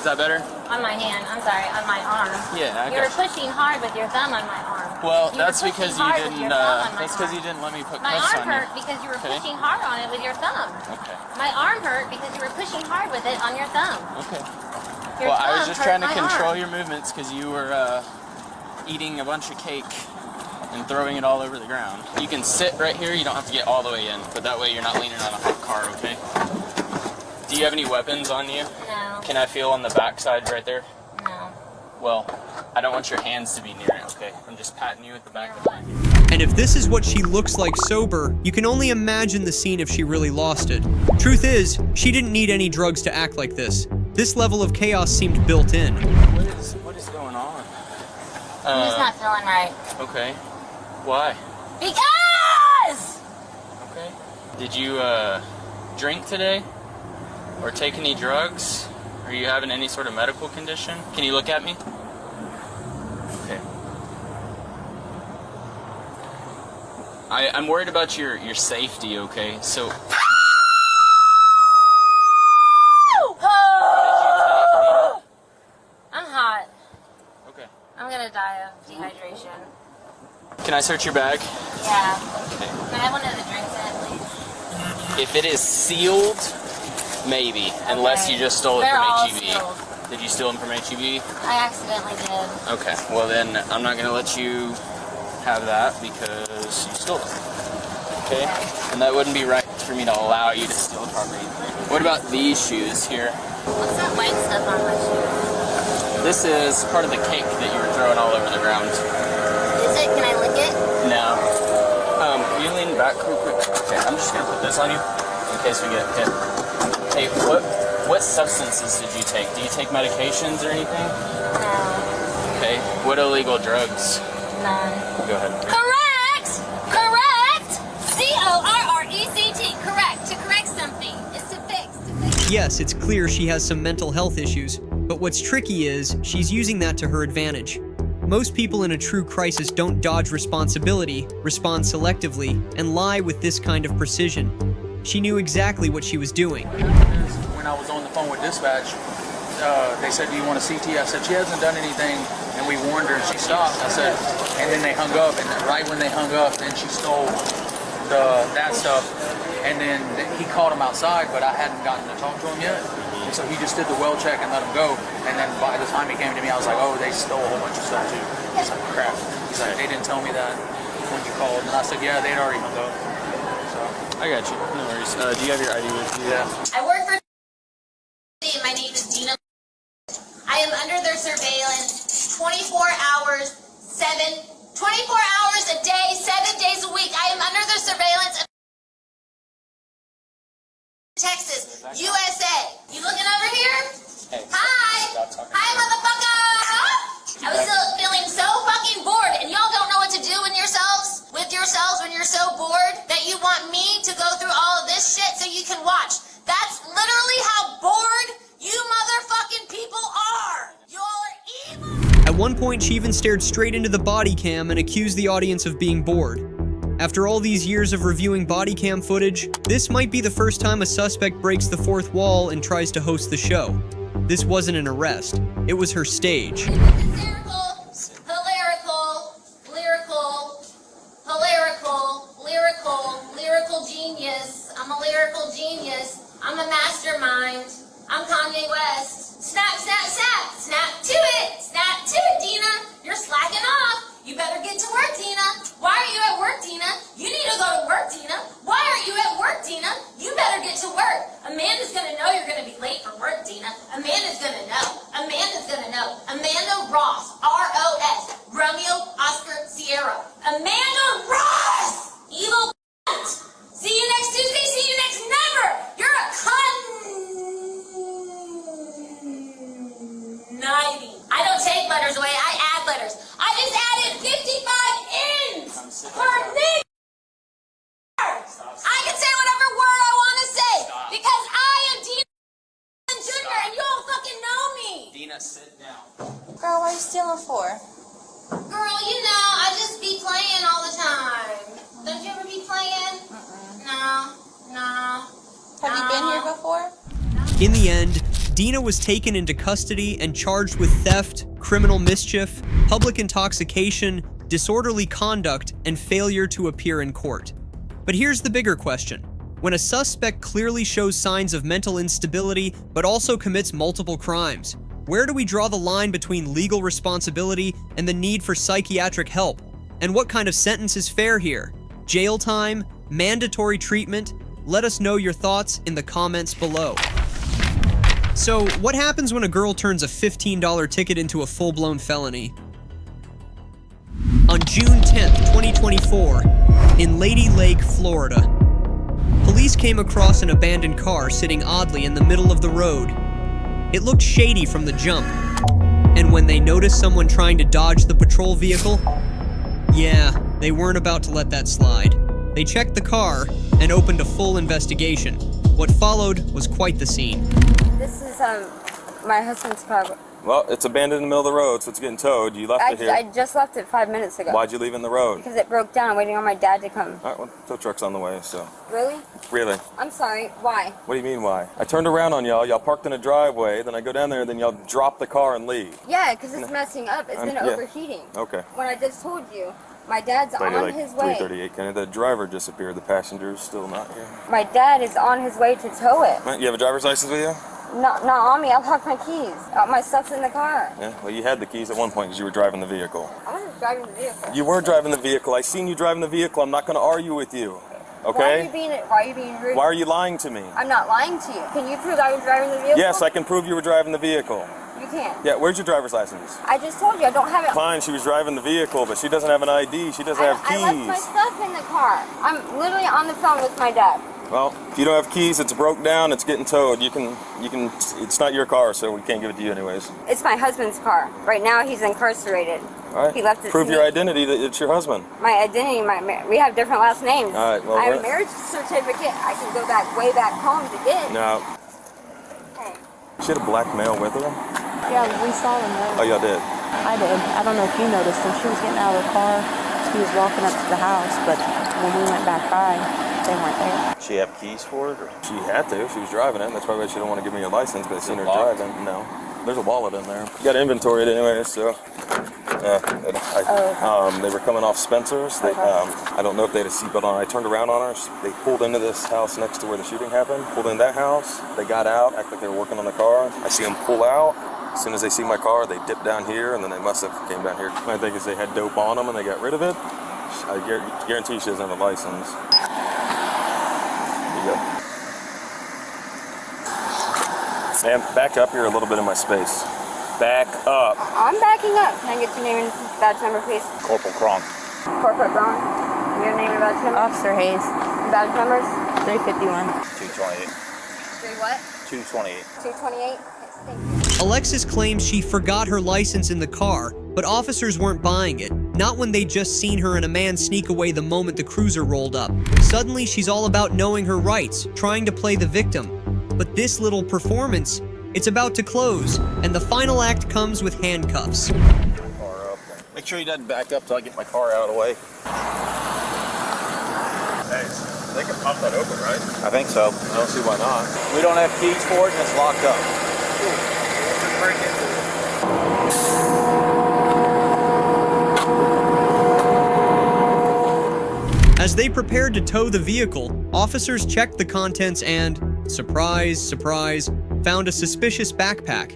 Is that better? On my hand. I'm sorry. On my arm. Yeah, I You were got you. pushing hard with your thumb on my arm. Well, You were that's pushing because you hard with didn't. your thumb on my That's because arm. you didn't let me put My cuffs arm on you. hurt because you were Okay. pushing hard on it with your thumb. Okay. My arm hurt because you were pushing hard with it on your thumb. Okay. Your Well, I was thumb just hurt trying to my control arm. your movements because you were eating a bunch of cake and throwing it all over the ground. You can sit right here. You don't have to get all the way in, but that way you're not leaning on a hot car. Okay. Do you have any weapons on you? No. Can I feel on the back side right there? No. Well, I don't want your hands to be near it, okay? I'm just patting you at the back of the neck. And if this is what she looks like sober, you can only imagine the scene if she really lost it. Truth is, she didn't need any drugs to act like this. This level of chaos seemed built in. What is going on? I'm just not feeling right. Okay. Why? Because! Okay. Did you, drink today? Or take any drugs? Are you having any sort of medical condition? Can you look at me? Okay. I'm worried about your safety, okay? So... I'm hot. Okay. I'm gonna die of dehydration. Can I search your bag? Yeah. Okay. Can I have one of the drinks in it, please? If it is sealed, maybe. Unless you just stole it They're from all HEB. sealed. Did you steal them from HEB? I accidentally did. Okay. Well then, I'm not gonna let you have that because you stole them. Okay? And that wouldn't be right for me to allow you to steal property. What about these shoes here? What's that white stuff on my shoes? This is part of the cake that you were throwing all over the ground. Is it? Can I lick it? No. Can you lean back real quick? Okay, I'm just gonna put this on you in case we get hit. Hey, what substances did you take? Do you take medications or anything? No. Okay. What illegal drugs? None. Go ahead. Correct! Correct! C-O-R-R-E-C-T. Correct. To correct something is to fix. Yes, it's clear she has some mental health issues, but what's tricky is she's using that to her advantage. Most people in a true crisis don't dodge responsibility, respond selectively, and lie with this kind of precision. She knew exactly what she was doing. When I was on the phone with dispatch, they said, "Do you want a CT?" I said, "She hasn't done anything," and we warned her, and she stopped. I said, and then they hung up, and right when they hung up, then she stole that stuff, and then he called him outside, but I hadn't gotten to talk to him yet, and so he just did the well check and let him go, and then by the time he came to me, I was like, "Oh, they stole a whole bunch of stuff too." He's like, "Crap." He's like, "They didn't tell me that when you called," and I said, "Yeah, they'd already hung up." So I got you. No worries. Do you have your ID with you? Yeah. I work for my name is Dina. I am under their surveillance 24 hours a day, 7 days a week. I am under their surveillance. Texas, USA. You looking over here? Hey. Hi. Hi, motherfucker. I was feeling so fucking bored, and y'all don't know what to do with yourselves when you're so bored that you want me to go through all of this shit so you can watch. That's literally how bored you motherfucking people are. Y'all are evil. At one point, she even stared straight into the body cam and accused the audience of being bored. After all these years of reviewing body cam footage, this might be the first time a suspect breaks the fourth wall and tries to host the show. This wasn't an arrest, it was her stage. Lyrical genius. I'm a lyrical genius. I'm a mastermind. I'm Kanye West. Snap, snap, snap. Snap to it. Snap to it, Dina. You're slacking off. You better get to work, Dina. Why are you at work, Dina? You need to go to work, Dina. Why aren't you at work, Dina? You better get to work. Amanda's gonna know you're gonna be late for work, Dina. Amanda's gonna know. Amanda's gonna know. Amanda Ross. R-O-S. Romeo Oscar Sierra. Amanda Ross! Evil cunt! See you next Tuesday. See you next never! You're a cunt! I don't take letters away, I add letters. I just added 55 N's per nigger. I can say whatever word I want to say because I am Dina Jr. and you don't fucking know me. Dina, sit down. Girl, what are you stealing for? Girl, you know, I just be playing all the time. Don't you ever be playing? No. Have you been here before? In the end, Dina was taken into custody and charged with theft, criminal mischief, public intoxication, disorderly conduct, and failure to appear in court. But here's the bigger question. When a suspect clearly shows signs of mental instability, but also commits multiple crimes, where do we draw the line between legal responsibility and the need for psychiatric help? And what kind of sentence is fair here? Jail time? Mandatory treatment? Let us know your thoughts in the comments below. So, what happens when a girl turns a $15 ticket into a full-blown felony? On June 10th, 2024, in Lady Lake, Florida, police came across an abandoned car sitting oddly in the middle of the road. It looked shady from the jump, and when they noticed someone trying to dodge the patrol vehicle, yeah, they weren't about to let that slide. They checked the car and opened a full investigation. What followed was quite the scene. This is my husband's car. Well, it's abandoned in the middle of the road, so it's getting towed. You left it here. I just left it 5 minutes ago. Why'd you leave it in the road? Because it broke down, waiting on my dad to come. All right, well, tow truck's on the way, so. Really? Really? I'm sorry. Why? What do you mean, why? I turned around on y'all. Y'all parked in a driveway. Then I go down there, then y'all drop the car and leave. Yeah, because it's messing up. It's been overheating. Okay. When I just told you, my dad's on like his way. 3:38, Kenny. The driver disappeared. The passenger's still not here. My dad is on his way to tow it. You have a driver's license with you? Not on me. I locked my keys. My stuff's in the car. Yeah, well, you had the keys at one point because you were driving the vehicle. I wasn't driving the vehicle. You were driving the vehicle. I seen you driving the vehicle. I'm not going to argue with you. Okay? Why are you being rude? Why are you lying to me? I'm not lying to you. Can you prove I was driving the vehicle? Yes, I can prove you were driving the vehicle. You can't. Yeah, where's your driver's license? I just told you I don't have it. Fine, she was driving the vehicle, but she doesn't have an ID. She doesn't have keys. I left my stuff in the car. I'm literally on the phone with my dad. Well, if you don't have keys, it's broke down, it's getting towed. You can, it's not your car, so we can't give it to you anyways. It's my husband's car. Right now, he's incarcerated. All right. He left it Prove to your me. identity that it's your husband. My identity, we have different last names. All right, well, I have a marriage certificate. I can go way back home to get. No. She had a black male with her? Yeah, we saw them there. Oh, y'all did? I did. I don't know if you noticed them. She was getting out of the car. She was walking up to the house, but when we went back by, they weren't there. She have keys for it? Or? She had to. She was driving it. That's why she didn't want to give me a license, but I seen her driving. No. There's a wallet in there. You got to inventory it anyway, so. They were coming off Spencer's. They, I don't know if they had a seatbelt on. I turned around on her. They pulled into this house next to where the shooting happened. Pulled in that house. They got out, acted like they were working on the car. I see them pull out. As soon as they see my car, they dipped down here, and then they must have came down here. My thing is they had dope on them, and they got rid of it. I guarantee she doesn't have a license. Here you go. Ma'am, back up here a little bit in my space. Back up. I'm backing up. Can I get your name and badge number, please? Corporal Kronk. Corporate Brown. Your name and badge number? Officer Hayes. Badge numbers? 351. 228. 3 what? 228. 228. Alexis claims she forgot her license in the car, but officers weren't buying it. Not when they'd just seen her and a man sneak away the moment the cruiser rolled up. Suddenly, she's all about knowing her rights, trying to play the victim. But this little performance, it's about to close, and the final act comes with handcuffs. Make sure he doesn't back up till I get my car out of the way. Hey, they can pop that open, right? I think so. I don't see why not. We don't have keys for it, and it's locked up. Just break into it. As they prepared to tow the vehicle, officers checked the contents and, surprise, surprise, found a suspicious backpack.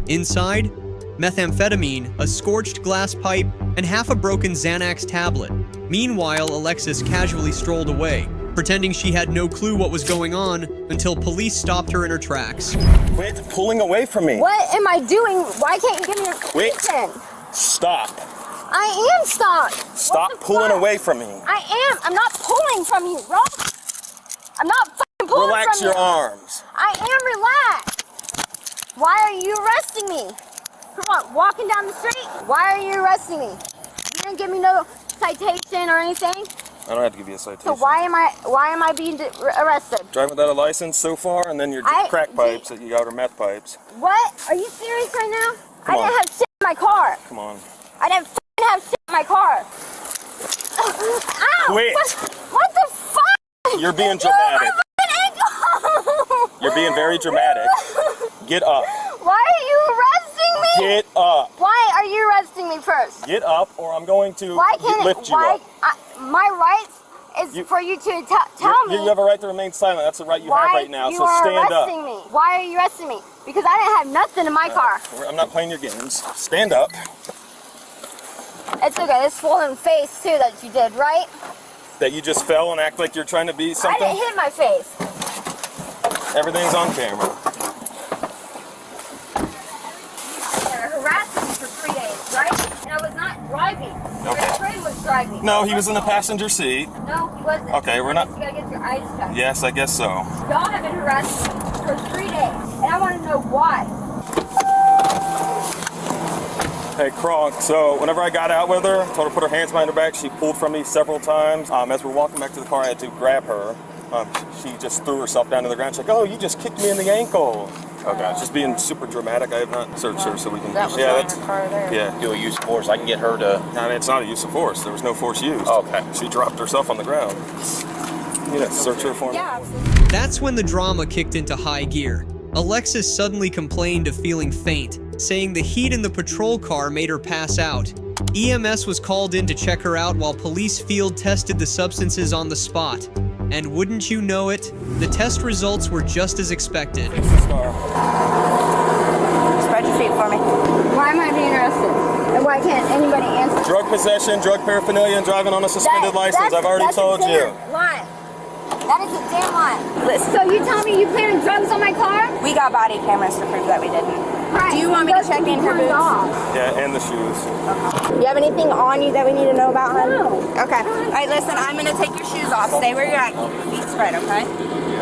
Inside, methamphetamine, a scorched glass pipe, and half a broken Xanax tablet. Meanwhile, Alexis casually strolled away, pretending she had no clue what was going on until police stopped her in her tracks. Quit pulling away from me. What am I doing? Why can't you give me your keys then? Stop. I am stopped. Stop pulling away from me. I am. I'm not pulling from you, bro. I'm not fucking pulling Relax from you. your arms. I am relaxed. Why are you arresting me? Come on, walking down the street. Why are you arresting me? You didn't give me no citation or anything. I don't have to give you a citation. So why am I being arrested? Driving without a license so far, and then your crack pipes that you got are meth pipes. What? Are you serious right now? Come I on. didn't have shit in my car. Come on. I didn't f***ing have shit in my car. Ow! Quit. What the fuck? You're being dramatic. ankle. You're being very dramatic. Get up. Why are you arresting me? Get up. Why are you arresting me first? Get up, or I'm going to Why can't lift you up. My right is for you to tell me. You have a right to remain silent. That's the right you have right now. So stand up. Why are you arresting me? Why are you arresting me? Because I didn't have nothing in my car. I'm not playing your games. Stand up. It's okay. This swollen face too that you did, right? That you just fell and act like you're trying to be something. I didn't hit my face. Everything's on camera. You harassed me for 3 days, right? And I was not driving. Okay. Your friend was driving. No, he was in the passenger seat. No, he wasn't. Okay, we're not. You gotta get your eyes checked. Yes, I guess so. Y'all have been harassing me for 3 days, and I want to know why. Hey, Kronk, so whenever I got out with her, told her to put her hands behind her back, she pulled from me several times. As we're walking back to the car, I had to grab her. She just threw herself down to the ground. She's like, oh, you just kicked me in the ankle. Okay, just being super dramatic. I have not searched her so we can... That was yeah, in her car there. Yeah. Do a use of force. I can get her to... I mean, it's not a use of force. There was no force used. Okay. She dropped herself on the ground. You know, search her for me. Yeah. That's when the drama kicked into high gear. Alexis suddenly complained of feeling faint, saying the heat in the patrol car made her pass out. EMS was called in to check her out while police field tested the substances on the spot. And wouldn't you know it, the test results were just as expected. Spread your feet for me. Why am I being arrested? And why can't anybody answer? Drug possession, drug paraphernalia, and driving on a suspended license. I've already told you. Lie. That is a damn lie. So you tell me you planted drugs on my car? We got body cameras to prove that we didn't. Right. Do you want me to check in her boots? Yeah, and the shoes. Do you have anything on you that we need to know about, hon? No. Okay. All right, listen, I'm going to take your shoes off. Stay where you're at. Keep your feet spread, okay?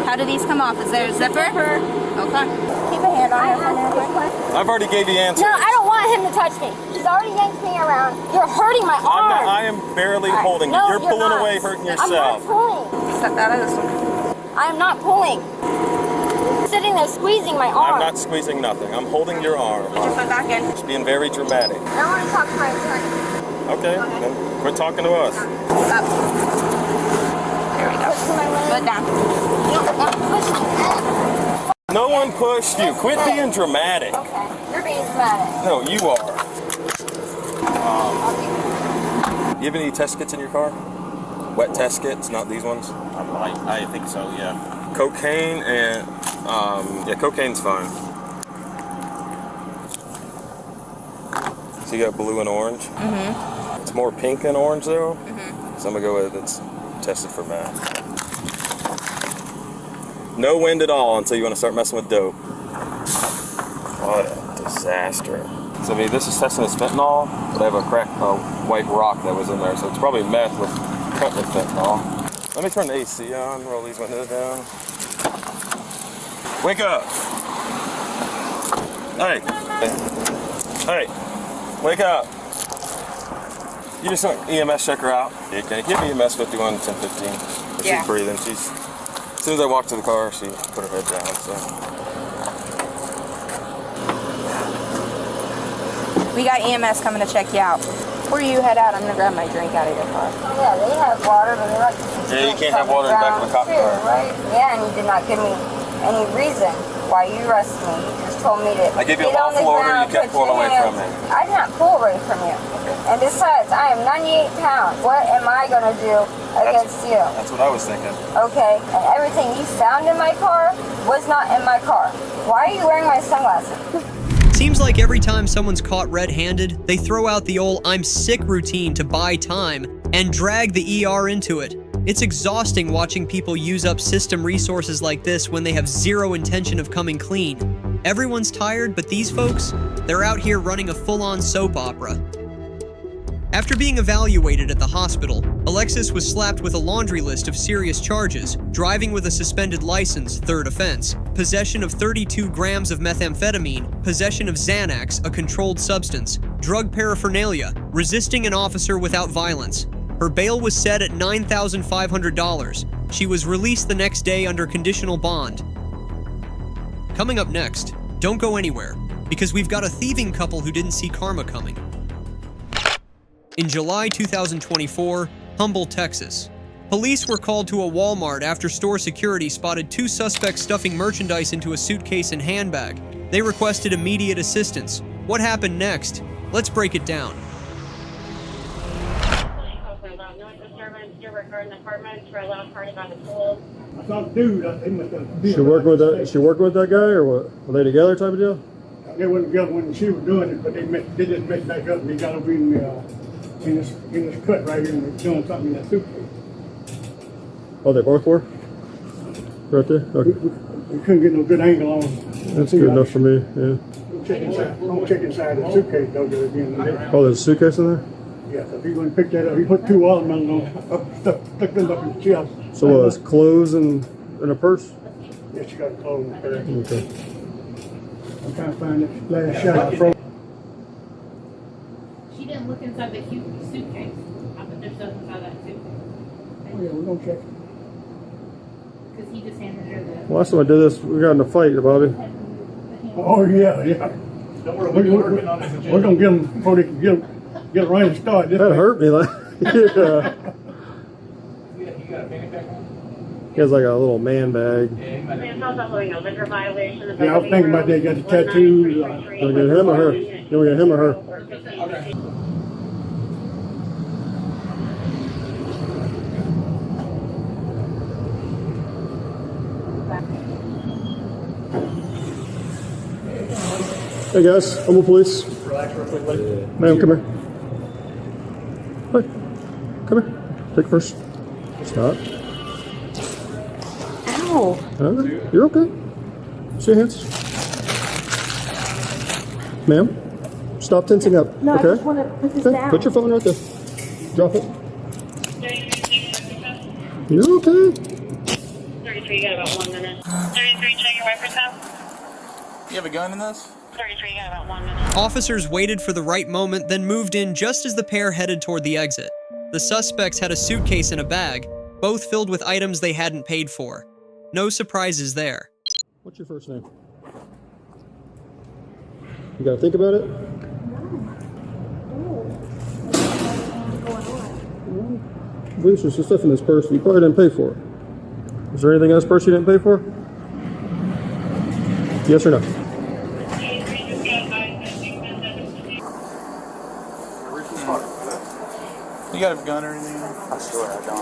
How do these come off? Is there a zipper? Okay. Keep a hand on her for now. I've already gave you answers. No, I don't want him to touch me. He's already yanked me around. You're hurting my arm. I am barely holding you. No, You're pulling not. away, hurting I'm not yourself. pulling. Step out of this one. I am not pulling. You're sitting there squeezing my arm. I'm not squeezing nothing. I'm holding your arm. Put your foot back in. Just being very dramatic. I want to talk to my attorney. Okay, then quit talking to us. Up. There we go. Foot down. No one pushed you. Quit being dramatic. Okay, you're being dramatic. No, you are. You have any test kits in your car? Wet test kits, not these ones? I think so, yeah. Cocaine and, yeah, cocaine's fine. So you got blue and orange? Mm-hmm. It's more pink and orange though? Mm-hmm. So I'm gonna go with it's tested for meth. No wind at all until you want to start messing with dope. What a disaster. So I mean, this is testing as fentanyl, but I have a cracked white rock that was in there, so it's probably meth cut with fentanyl. Let me turn the AC on, roll these windows down. Wake up! Hey! Hey! Wake up! You just want EMS check her out. Okay, give me EMS 51 1015. Yeah. She's breathing. As soon as I walked to the car, she put her head down, so. We got EMS coming to check you out. Before you head out, I'm going to grab my drink out of your car. Yeah, they have water, but they like to Yeah, you can't have water in the back of the cop car. Right? Yeah, and you did not give me any reason why you arrested me. You just told me to I gave you a get on the lawful order, ground, you kept put pulling your away from hands. me. I did not pull away from you. And besides, I am 98 pounds. What am I going to do against you? That's what I was thinking. Okay, and everything you found in my car was not in my car. Why are you wearing my sunglasses? Seems like every time someone's caught red-handed, they throw out the old "I'm sick" routine to buy time and drag the ER into it. It's exhausting watching people use up system resources like this when they have zero intention of coming clean. Everyone's tired, but these folks, they're out here running a full-on soap opera. After being evaluated at the hospital, Alexis was slapped with a laundry list of serious charges: driving with a suspended license, third offense, possession of 32 grams of methamphetamine, possession of Xanax, a controlled substance, drug paraphernalia, resisting an officer without violence. Her bail was set at $9,500. She was released the next day under conditional bond. Coming up next, don't go anywhere, because we've got a thieving couple who didn't see karma coming. In July 2024, Humboldt, Texas. Police were called to a Walmart after store security spotted 2 suspects stuffing merchandise into a suitcase and handbag. They requested immediate assistance. What happened next? Let's break it down. I saw the dude. He must have. She working with that? She working with that guy, or what? Are they together, type of deal? They weren't together when she was doing it, but they just met back up and they got over in this cut right here and they're doing something in that suitcase. Oh, they both were? Right there? Okay. We couldn't get no good angle on them. That's good enough for me, yeah. Don't check inside the suitcase though. Oh, there's a suitcase in there? Yeah, so if he went and picked that up, he put 2 watermelons on, stuck them up in the shelf. So what, it's clothes and a purse? Yeah, she got clothes in her. Okay. I'm trying to find that last shot I froze. She didn't look inside the suitcase. I bet there's stuff inside that suitcase. Oh yeah, we're gonna check. Because he just handed her the... Last time I did this, we got in a fight, Bobby. Oh yeah. We're gonna get them before they can get right and start. That hurt me, like, yeah. He has like a little man bag. Yeah, I was thinking about that. Got the tattoos. You want to get him or her? You want to get him or her? Hey guys, Humboldt Police. Ma'am, come here. Hi. Come here. Take first. Stop. Ow. You're okay. See your hands. Ma'am, stop tensing up. No, okay? I just want to put this down. Put your phone right there. Drop it. You're okay. 33, you got about 1 minute. 33, check your records out. You have a gun in this? 33, you got about 1 minute. Officers waited for the right moment, then moved in just as the pair headed toward the exit. The suspects had a suitcase and a bag, both filled with items they hadn't paid for. No surprises there. What's your first name? You gotta think about it? I believe there's some stuff in this purse you probably didn't pay for. Is there anything else purse you didn't pay for? Yes or no? You got a gun or anything? I swear I don't.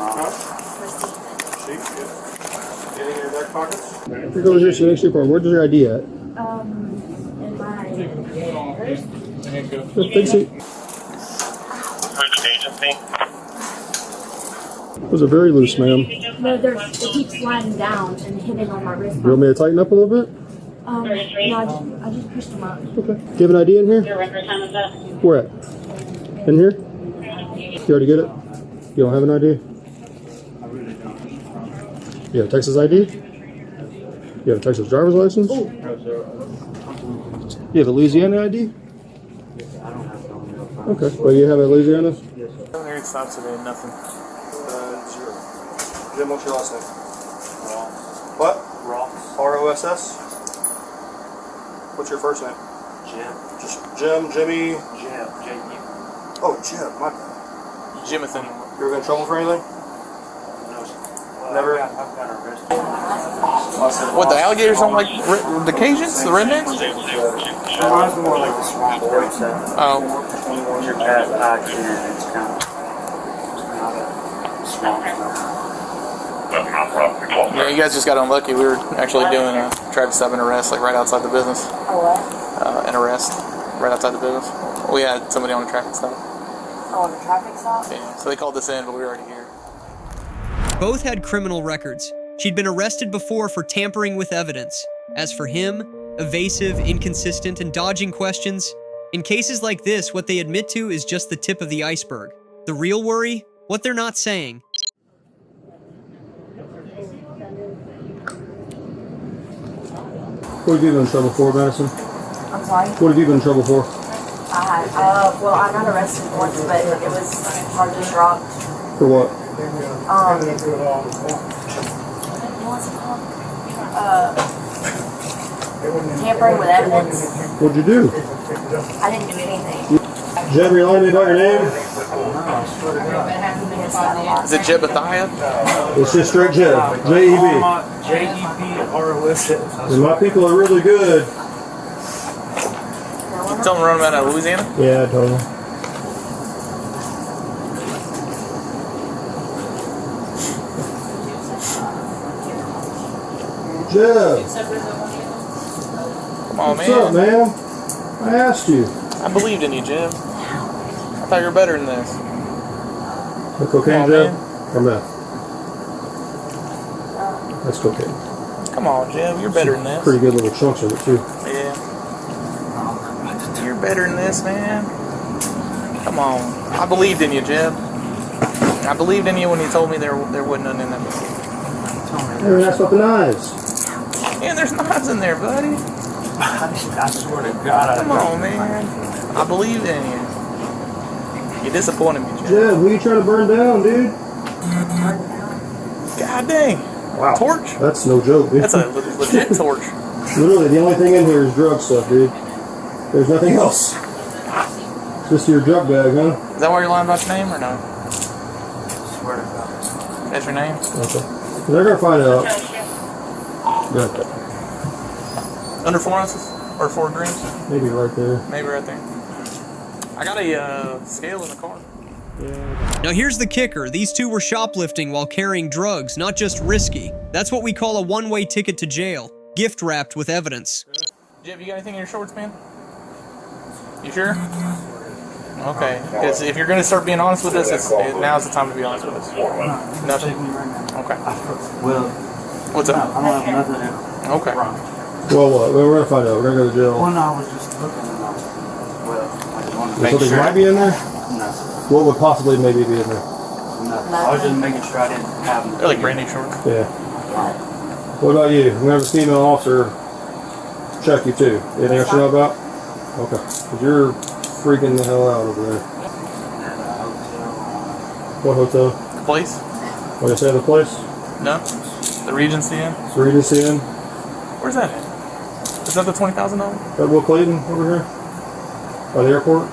Anything in your back pockets? If you go over here, so next to your car, where's your ID at? In my purse. Big seat. Which agency? Those are very loose, ma'am. No, it keeps sliding down and hitting on my wrist. You want me to tighten up a little bit? No, I just pushed them up. Okay. Do you have an ID in here? Your record time is up. Where at? In here? You already get it? You don't have an ID? You have a Texas ID? You have a Texas driver's license? You have a Louisiana ID? Okay. Well, you have a Louisiana? There stops today, nothing. Zero. Jim, what's your last name? What? Ross. R-O-S-S? What's your first name? Jim. Just Jim, Jimmy? Jim. J-U. Oh, Jim. My bad. Jimathan. You ever been in trouble for anything? No. Never? I've got arrested. What, the alligators don't like the Cajuns? The rednecks? Mine's more like the swamp area. Oh. When you're past I-10, it's kind of swamp. Yeah, you guys just got unlucky. We were actually doing a traffic stop and arrest, like right outside the business. An arrest right outside the business. We had somebody on a traffic stop. Oh, the traffic stop? Yeah, so they called us in, but we were already here. Both had criminal records. She'd been arrested before for tampering with evidence. As for him, evasive, inconsistent, and dodging questions, In cases like this, what they admit to is just the tip of the iceberg. The real worry? What they're not saying. What have you been in trouble for, Madison? I'm sorry? What have you been in trouble for? Well, I got arrested once, but it was hardly dropped. For what? What's it called? Tampering with evidence. What'd you do? I didn't do anything. Jeb, remind me about your name? Is it Jebathiah? It's just straight Jeb. J-E-B. And my people are really good. You tell them we're running out of Louisiana? Yeah, totally. Jeb. Come on, What's man. up, man? I asked you. I believed in you, Jim. I thought you were better than this. The cocaine, Come on, Jeb? man. Or meth? That's cocaine. Come on, Jim. You're better than this. Pretty good little chunks of it, too. Yeah. You're better than this, man. Come on. I believed in you, Jeb. I believed in you when you told me there wasn't none in there. Hey, that's about the knives. Man, there's knives in there, buddy. I swear to God. Come on, man. I believed in you. You disappointed me, Jeb. Jeb, who you trying to burn down, dude? God dang. Wow. Torch? That's no joke, dude. That's a legit torch. Literally, the only thing in here is drug stuff, dude. There's nothing else. It's just your drug bag, huh? Is that why you're lying about your name or no? Swear to God. That's your name? Okay. They're gonna find out. Good. Under 4 ounces? Or 4 grams? Maybe right there. Maybe right there. I got a scale in the car. Now here's the kicker. These two were shoplifting while carrying drugs, not just risky. That's what we call a one-way ticket to jail. Gift wrapped with evidence. Jeb, you got anything in your shorts, man? You sure? Okay. Because if you're going to start being honest with us, now's the time to be honest with us. Nothing? Okay. Well, what's up? I don't have nothing in. Okay. Well, what? We're gonna find out. We're gonna go to jail. Well, no, I was just looking and I just wanted to make Something sure. might be in there? No. What would possibly maybe be in there? Nothing. I was just making sure I didn't have them. They're like brand new shorts. Yeah. What about you? We have a female officer check you too. Anything else you know about? Okay. Because you're freaking the hell out over there. What hotel? The place? What you say, the place? No. The Regency Inn? It's the Regency Inn. Where's that at? Is that the $20,000? That Will Clayton over here? By the airport?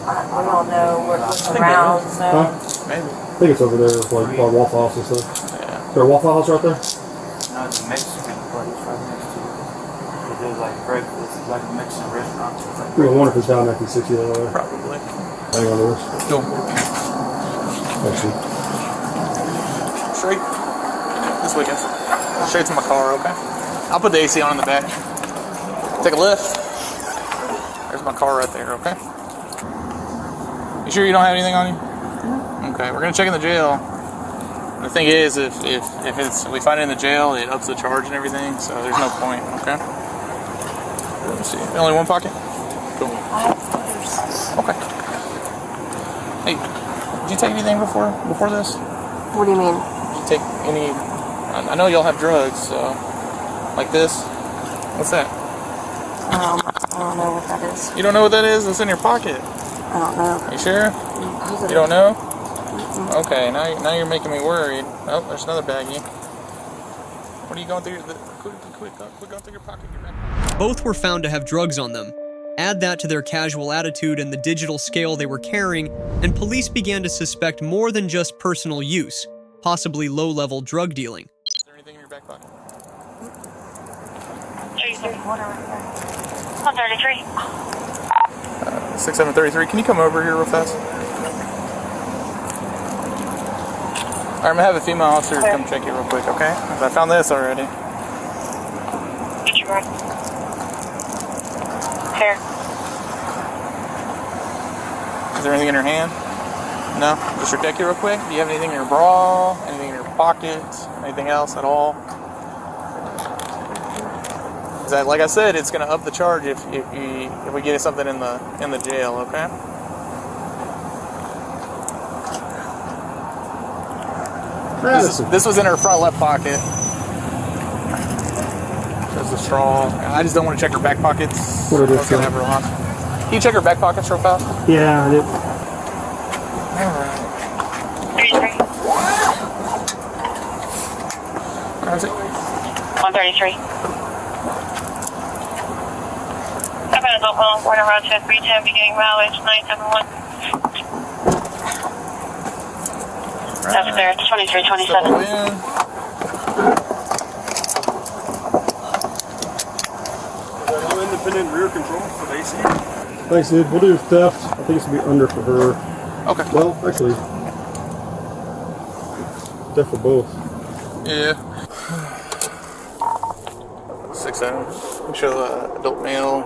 I don't know where it's around. Huh? Maybe. I think it's over there, like by Waffle House and stuff. Yeah. Is there a Waffle House right there? No, it's a Mexican place right next to it. It does like breakfast. It's like a Mexican restaurant. We were wondering if it's down 1960 that way. Probably. Hang on to this. Go. Actually. Straight. This way, guys. Straight to my car, okay? I'll put the AC on in the back. Take a lift. There's my car right there, okay? You sure you don't have anything on you? Okay, we're gonna check in the jail. The thing is, if we find it in the jail, it ups the charge and everything, so there's no point, okay? Let me see. Only one pocket? Cool. Okay. Hey, did you take anything before this? What do you mean? Did you take any? I know y'all have drugs, so like this. What's that? I don't know what that is. You don't know what that is? It's in your pocket. I don't know. You sure? You don't know? Okay, now you're making me worried. Oh, there's another baggie. What are you going through? Quit going through your pocket. Get back. Both were found to have drugs on them. Add that to their casual attitude and the digital scale they were carrying, and police began to suspect more than just personal use, possibly low-level drug dealing. Is there anything in your back pocket? 133. 6733. Can you come over here real fast? Alright, I'm gonna have a female officer come check you real quick, okay? 'Cause I found this already. Get you right. Here. Is there anything in your hand? No? Just your deck real quick? Do you have anything in your bra? Anything in your pockets? Anything else at all? 'Cause like I said, it's going to up the charge if we get something in the jail. Okay. This was in her front left pocket. There's a straw. I just don't want to check her back pockets. What are those? Have her on. Can you check her back pockets real fast? Yeah, I did. Alright. 133. I've got adult well born around 310 beginning mileage 971. That's there, 2327. No independent rear control for AC. Thanks, dude. We'll do theft. I think it's gonna be under for her. Okay. Well, actually, theft for both. Yeah. 6'7". We show adult male.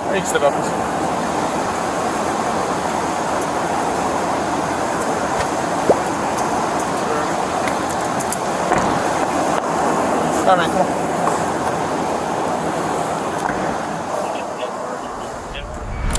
You can step up. All right, come on.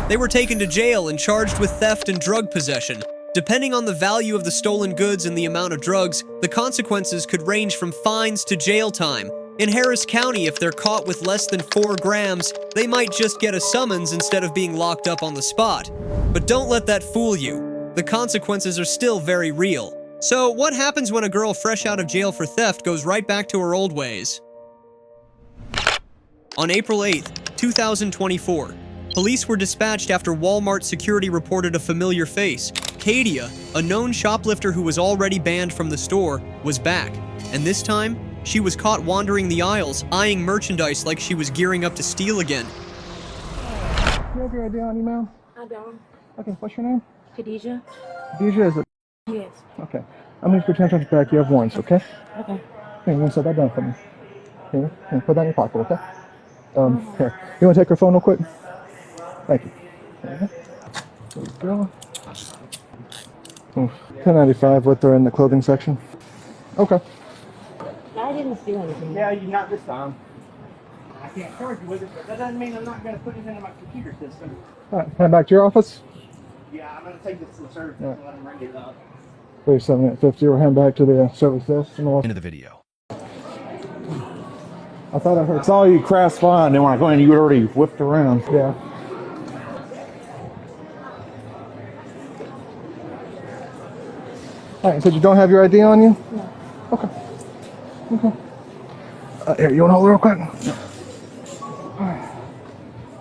They were taken to jail and charged with theft and drug possession. Depending on the value of the stolen goods and the amount of drugs, the consequences could range from fines to jail time. In Harris County, if they're caught with less than 4 grams, they might just get a summons instead of being locked up on the spot. But don't let that fool you. The consequences are still very real. So, what happens when a girl fresh out of jail for theft goes right back to her old ways? On April 8th, 2024, police were dispatched after Walmart security reported a familiar face. Kadia, a known shoplifter who was already banned from the store, was back. And this time, she was caught wandering the aisles, eyeing merchandise like she was gearing up to steal again. You have your ID on you, ma'am? I don't. Okay, what's your name? Khadijah? Khadijah, is it? Yes. Okay. I'm going to pretend on your back. You have warrants, okay? Okay. Here, you want to set that down for me? Here, put that in your pocket, okay? Here. You want to take her phone real quick? Thank you. There we go. 1095, what they're in the clothing section. Okay. I didn't steal anything. Yeah, you not this time. I can't charge you with it, but that doesn't mean I'm not going to put it into my computer system. All right, head back to your office. Yeah, I'm going to take this to the service Yeah. and let them ring it up. 3750, we'll hand back to the service desk. Into the video. I thought I heard. Saw you crash flying, and when I go in, you already whipped around. Yeah. All right, you said you don't have your ID on you? No. Okay. Okay. Here, you want to hold it real quick? Yeah. All right.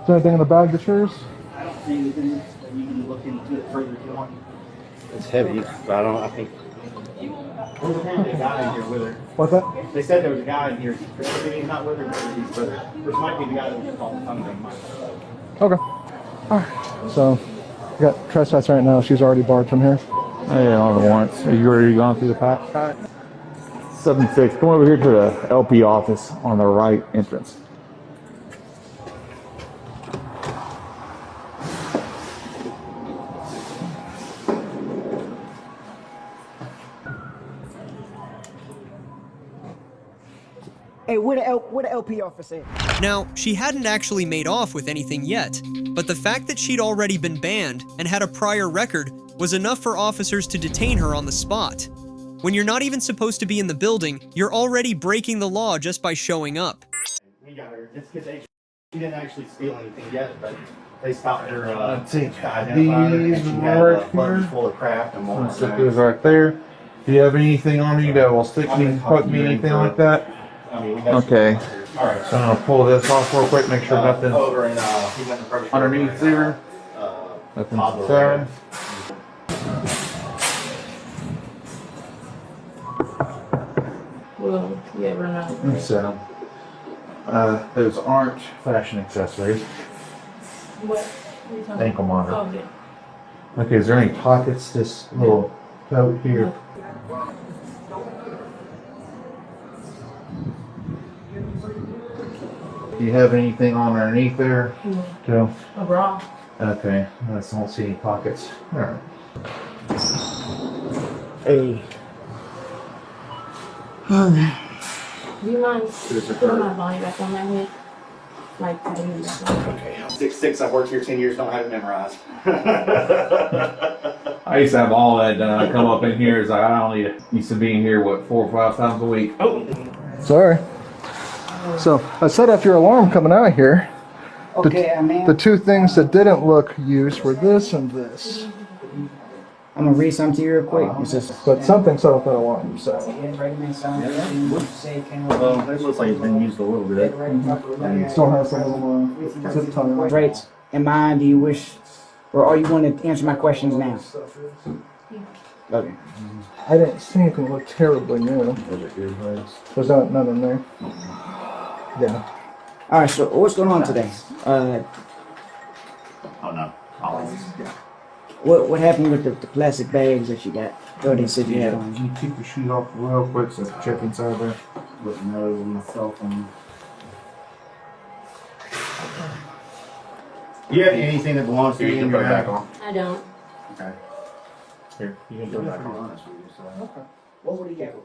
Is there anything in the bag that's yours? I don't see anything that you can look into it further if you want. It's heavy, but I think. There's apparently a guy in here with her. What's that? They said there was a guy in here. He's not with her, but he's with her. Which might be the guy that was called Thundering Mike. Okay. All right. So, we got trespass right now. She's already barred from here. Yeah, all the warrants. Are you already gone through the pack? 76. Come over here to the LP office on the right entrance. Hey, where the LP office at? Now, she hadn't actually made off with anything yet, but the fact that she'd already been banned and had a prior record was enough for officers to detain her on the spot. When you're not even supposed to be in the building, you're already breaking the law just by showing up. We got her just because she didn't actually steal anything yet, but they stopped her. Let's see. These right here. Full of crap and more. Stick those right there. Do you have anything on you that will stick me, poke me, anything like that? Okay. All right. So I'm gonna pull this off real quick, make sure nothing Over in, underneath there. Nothing's there. Well, you ever know? So, those aren't fashion accessories. What? Are you talking Ankle monitor. Oh, yeah. Okay, is there any pockets? This little coat here. Do you have anything on underneath there? No. Joe? A bra. Okay, I just don't see any pockets. Alright. Hey. Do you mind putting my volume back on my head? Like, Okay. 6'6", I've worked here 10 years, don't have it memorized. I used to have all that done. I come up in here, it's like I only used to be in here, what, 4 or 5 times a week. Oh. Sorry. So I set up your alarm coming out here. Okay, ma'am. The two things that didn't look used were this and this. I'm gonna read something to you real quick. But something set off that alarm. So. It looks like it's been used a little bit. And still has a little zip tie on it. Rates in mind, do you wish, or are you going to answer my questions now? Okay. I didn't see anything that looked terribly new. There's none in there. Yeah. All right. So what's going on today? Oh no. What happened with the plastic bags that you got? Oh, they said you had on. You keep your shoes off real quick so I can check inside there. With nose and my cell phone. Do you have anything that belongs to you in your bag? I don't. Okay. Here, you can put it back on. Okay. What would he get?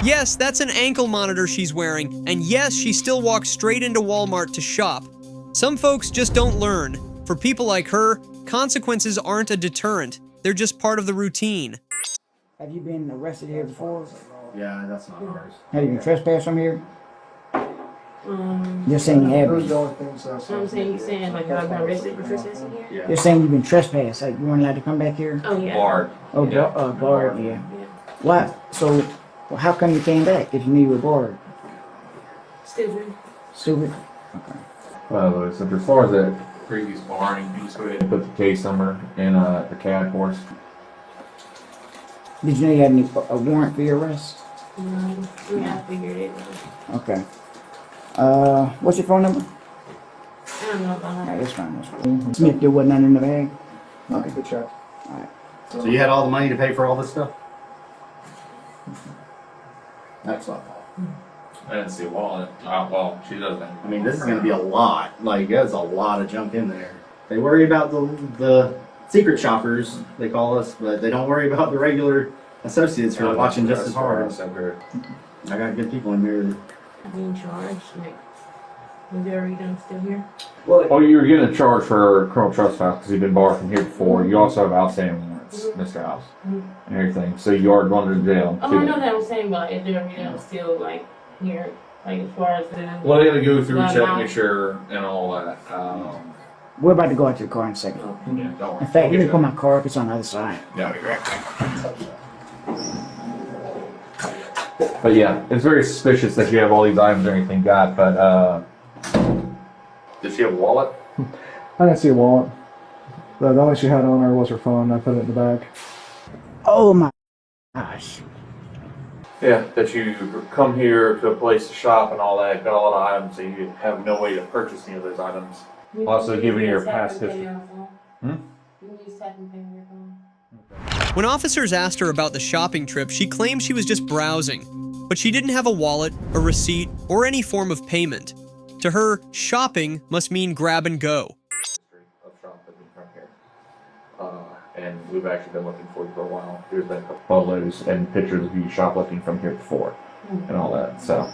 Yes, that's an ankle monitor she's wearing, and yes, she still walks straight into Walmart to shop. Some folks just don't learn. For people like her, consequences aren't a deterrent. They're just part of the routine. Have you been arrested here before? Yeah, that's not ours. Have you been trespassed from here? You're saying you have been. I'm saying you saying like have I been arrested for trespassing here? Yeah. You're saying you've been trespassed. Like you weren't allowed to come back here? Oh yeah. Barred. Oh, Yeah. barred. Yeah. Why? So, well, how come you came back if you knew you were barred? Stupid. Stupid. Okay. So as far as that previous barring, you just go ahead and put the case number in the CAD for us. Did you know you had a warrant for your arrest? Yeah, I figured it. Okay. What's your phone number? I don't know about Alright, that. that's fine. That's fine. Smith, there wasn't none in the bag? Okay, good check. Alright. So you had all the money to pay for all this stuff? That's not bad. I didn't see a wallet. Well, she doesn't. I mean, this is going to be a lot. Like, there's a lot of junk in there. They worry about the secret shoppers, they call us, but they don't worry about the regular associates who are watching just as hard. I got good people in here. Being charged, like, was there reason still here? Well, you were getting a charge for criminal trespass because you've been barred from here before. You also have outstanding warrants, Mr. House, and everything. So you are going to jail. Oh, I know that I'm saying, but is there anything still like here, like as far as the? Well, they got to go through, check, make sure, and all that. We're about to go out to the car in a second. Yeah, don't worry. In fact, let me put my car up. It's on the other side. Yeah, I'll be right back. But yeah, it's very suspicious that you have all these items and everything got, but does she have a wallet? I didn't see a wallet. The only she had on her was her phone. I put it in the bag. Oh my gosh. Yeah, that you come here to a place to shop and all that, got a lot of items, so you have no way to purchase any of those items. Also giving your past history. When officers asked her about the shopping trip, she claimed she was just browsing, but she didn't have a wallet, a receipt, or any form of payment. To her, shopping must mean grab and go. Of shoplifting from here. And we've actually been looking for you for a while. There's been a couple photos and pictures of you shoplifting from here before and all that, so,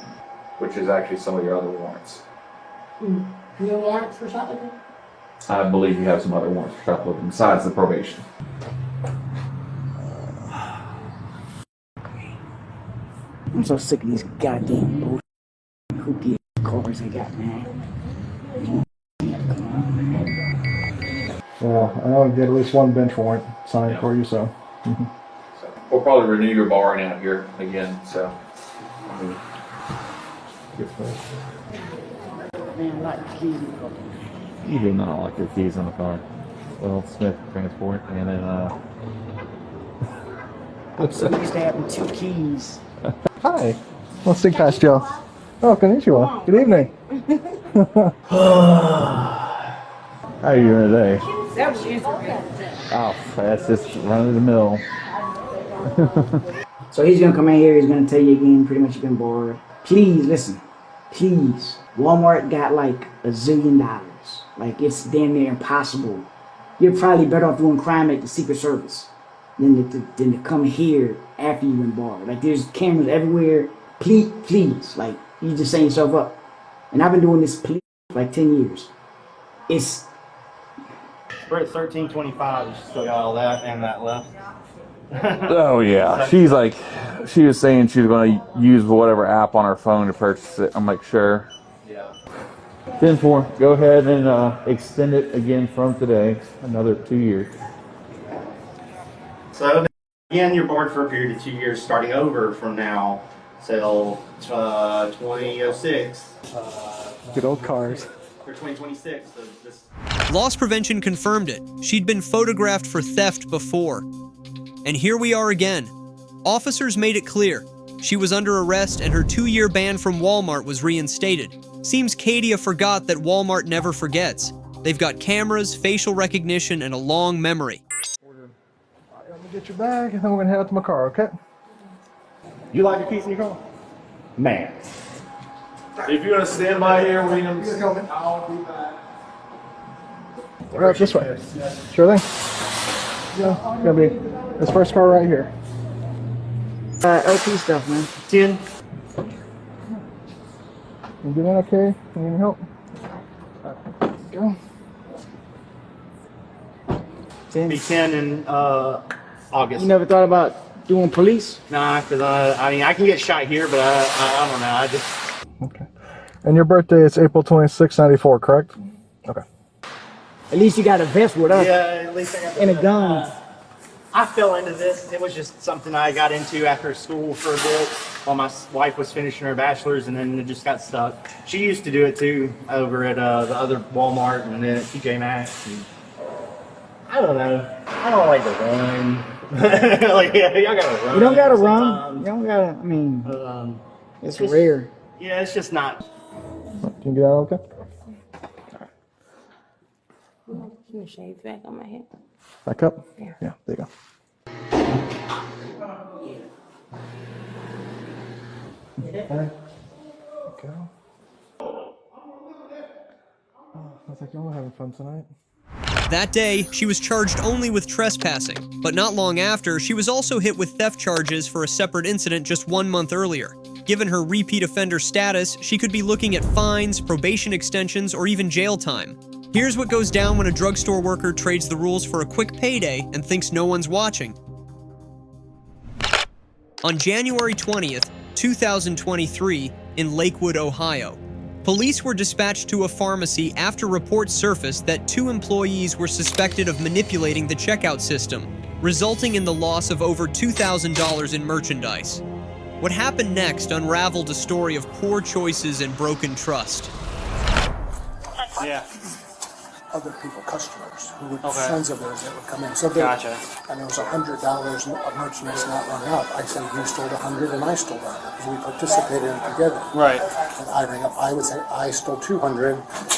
which is actually some of your other warrants. Your warrants for shoplifting? I believe you have some other warrants for shoplifting besides the probation. I'm so sick of these goddamn bullshit hoopty cars they got, man. Well, I know I get at least one bench warrant signed for you, so. We'll probably renew your barring out here again, so. Man, I like the keys. You do not like your keys on the car. Well, Smith Transport, and then, I'm so used to having 2 keys. Hi. Let's sing past y'all. Oh, konnichiwa. Good evening. How are you doing today? That was yesterday. Oh, that's just run of the mill. So he's gonna come in here, he's gonna tell you again, pretty much you've been bored. Please, listen. Please. Walmart got like $1 zillion. Like, it's damn near impossible. You're probably better off doing crime at the Secret Service than to come here after you've been barred. Like, there's cameras everywhere. please, like, you just setting yourself up. And I've been doing this for like 10 years. It's... We're at 1325. You still got all that and that left. Oh yeah, she was saying she was going to use whatever app on her phone to purchase it. I'm like, sure. Yeah. 10-4. Go ahead and extend it again from today, another 2 years. So again, you're board for a period of 2 years, starting over from now till 2006. Good old cars. Or 2026. So this. Loss prevention confirmed it. She'd been photographed for theft before. And here we are again. Officers made it clear. She was under arrest and her 2-year ban from Walmart was reinstated. Seems Kadia forgot that Walmart never forgets. They've got cameras, facial recognition, and a long memory. Let me get your bag and then we're gonna head out to my car, okay? You like your keys in your car? Man. If you're going to stand by here, Williams. I'll be back. Right this way. Sure thing. Yeah, it's gonna be this first car right here. LP stuff, man. 10. You doing okay? Need any help? Go. Be 10 in August. You never thought about doing police? Nah, because I mean, I can get shot here, but I don't know. I just. Okay. And your birthday is April 26, 94, correct? Okay. At least you got a vest with us. Yeah, at least I got and a gun. I fell into this. It was just something I got into after school for a bit while my wife was finishing her bachelor's, and then it just got stuck. She used to do it too over at the other Walmart and then at TJ Maxx. And I don't know. I don't like to run. Like, yeah, y'all gotta run. You don't gotta run. sometimes. You don't gotta, I mean, it's just- rare. Yeah, it's just not. Can you get out okay? Can you shave back on my head? Back up? Yeah. Yeah, there you go. Okay. Go. Oh, looks like y'all are having fun tonight. That day, she was charged only with trespassing, but not long after, she was also hit with theft charges for a separate incident just 1 month earlier. Given her repeat offender status, she could be looking at fines, probation extensions, or even jail time. Here's what goes down when a drugstore worker trades the rules for a quick payday and thinks no one's watching. On January 20th, 2023, in Lakewood, Ohio, police were dispatched to a pharmacy after reports surfaced that 2 employees were suspected of manipulating the checkout system, resulting in the loss of over $2,000 in merchandise. What happened next unraveled a story of poor choices and broken trust. Yeah. Other people, customers, who would Okay. friends of theirs that would come in. So they, Gotcha. and there was $100 of merchandise not rung up. I said, you stole 100 and I stole 100 because we participated in it together. Right. And I rang up. I would say I stole 200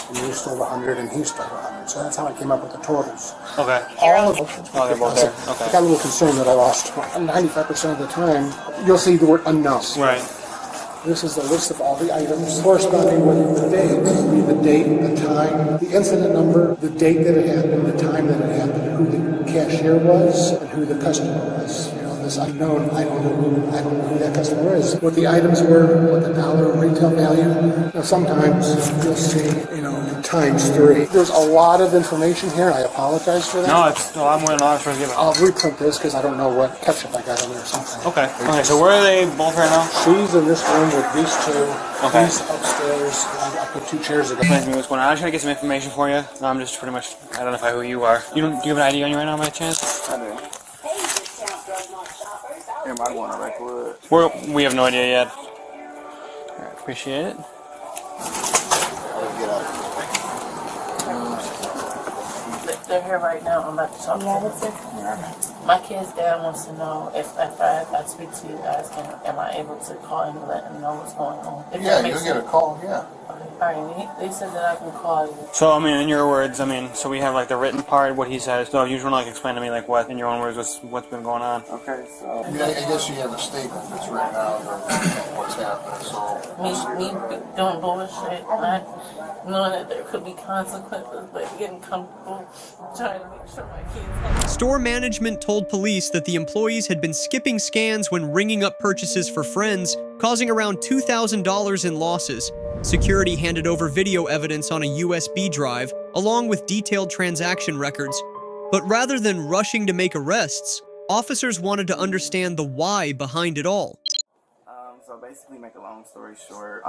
and you stole 100 and he stole 100. So that's how I came up with the totals. Okay. All of them. Oh, they're both there. Okay. I got a little concerned that I lost 95% of the time. You'll see the word unknown. Right. This is the list of all the items corresponding with the date, the date, the time, the incident number, the date that it happened, the time that it happened, who the cashier was, and who the customer was. You know, this unknown, I don't know who that customer is. What the items were, what the dollar retail value. Now sometimes you'll see, times 3. There's a lot of information here, and I apologize for that. No, it's a lot more than honest for giving. I'll reprint this because I don't know what ketchup I got in there or something. Okay. Okay. So where are they both right now? She's in this room with these 2. Okay. He's upstairs. I put 2 chairs together. Explain to me what's going on. I'm just trying to get some information for you. I'm just pretty much identify who you are. Do you have an ID on you right now, by chance? I do. Here, I want to record. We have no idea yet. Alright, appreciate it. They're here right now. I'm about to talk to them. My kid's dad wants to know if I speak to you guys, am I able to call and let him know what's going on? If Yeah, that makes you'll get a sense. call, yeah. Alright, they said that I can call you. So, in your words, so we have the written part, what he says. So, you just want to explain to me what, in your own words, what's been going on. Okay, so. I guess you have a statement that's written out of what's happened, so. Me doing bullshit, not knowing that there could be consequences, but getting comfortable, trying to make sure my kids. Store management told police that the employees had been skipping scans when ringing up purchases for friends, causing around $2,000 in losses. Security handed over video evidence on a USB drive, along with detailed transaction records. But rather than rushing to make arrests, officers wanted to understand the why behind it all. So basically, make a long story short,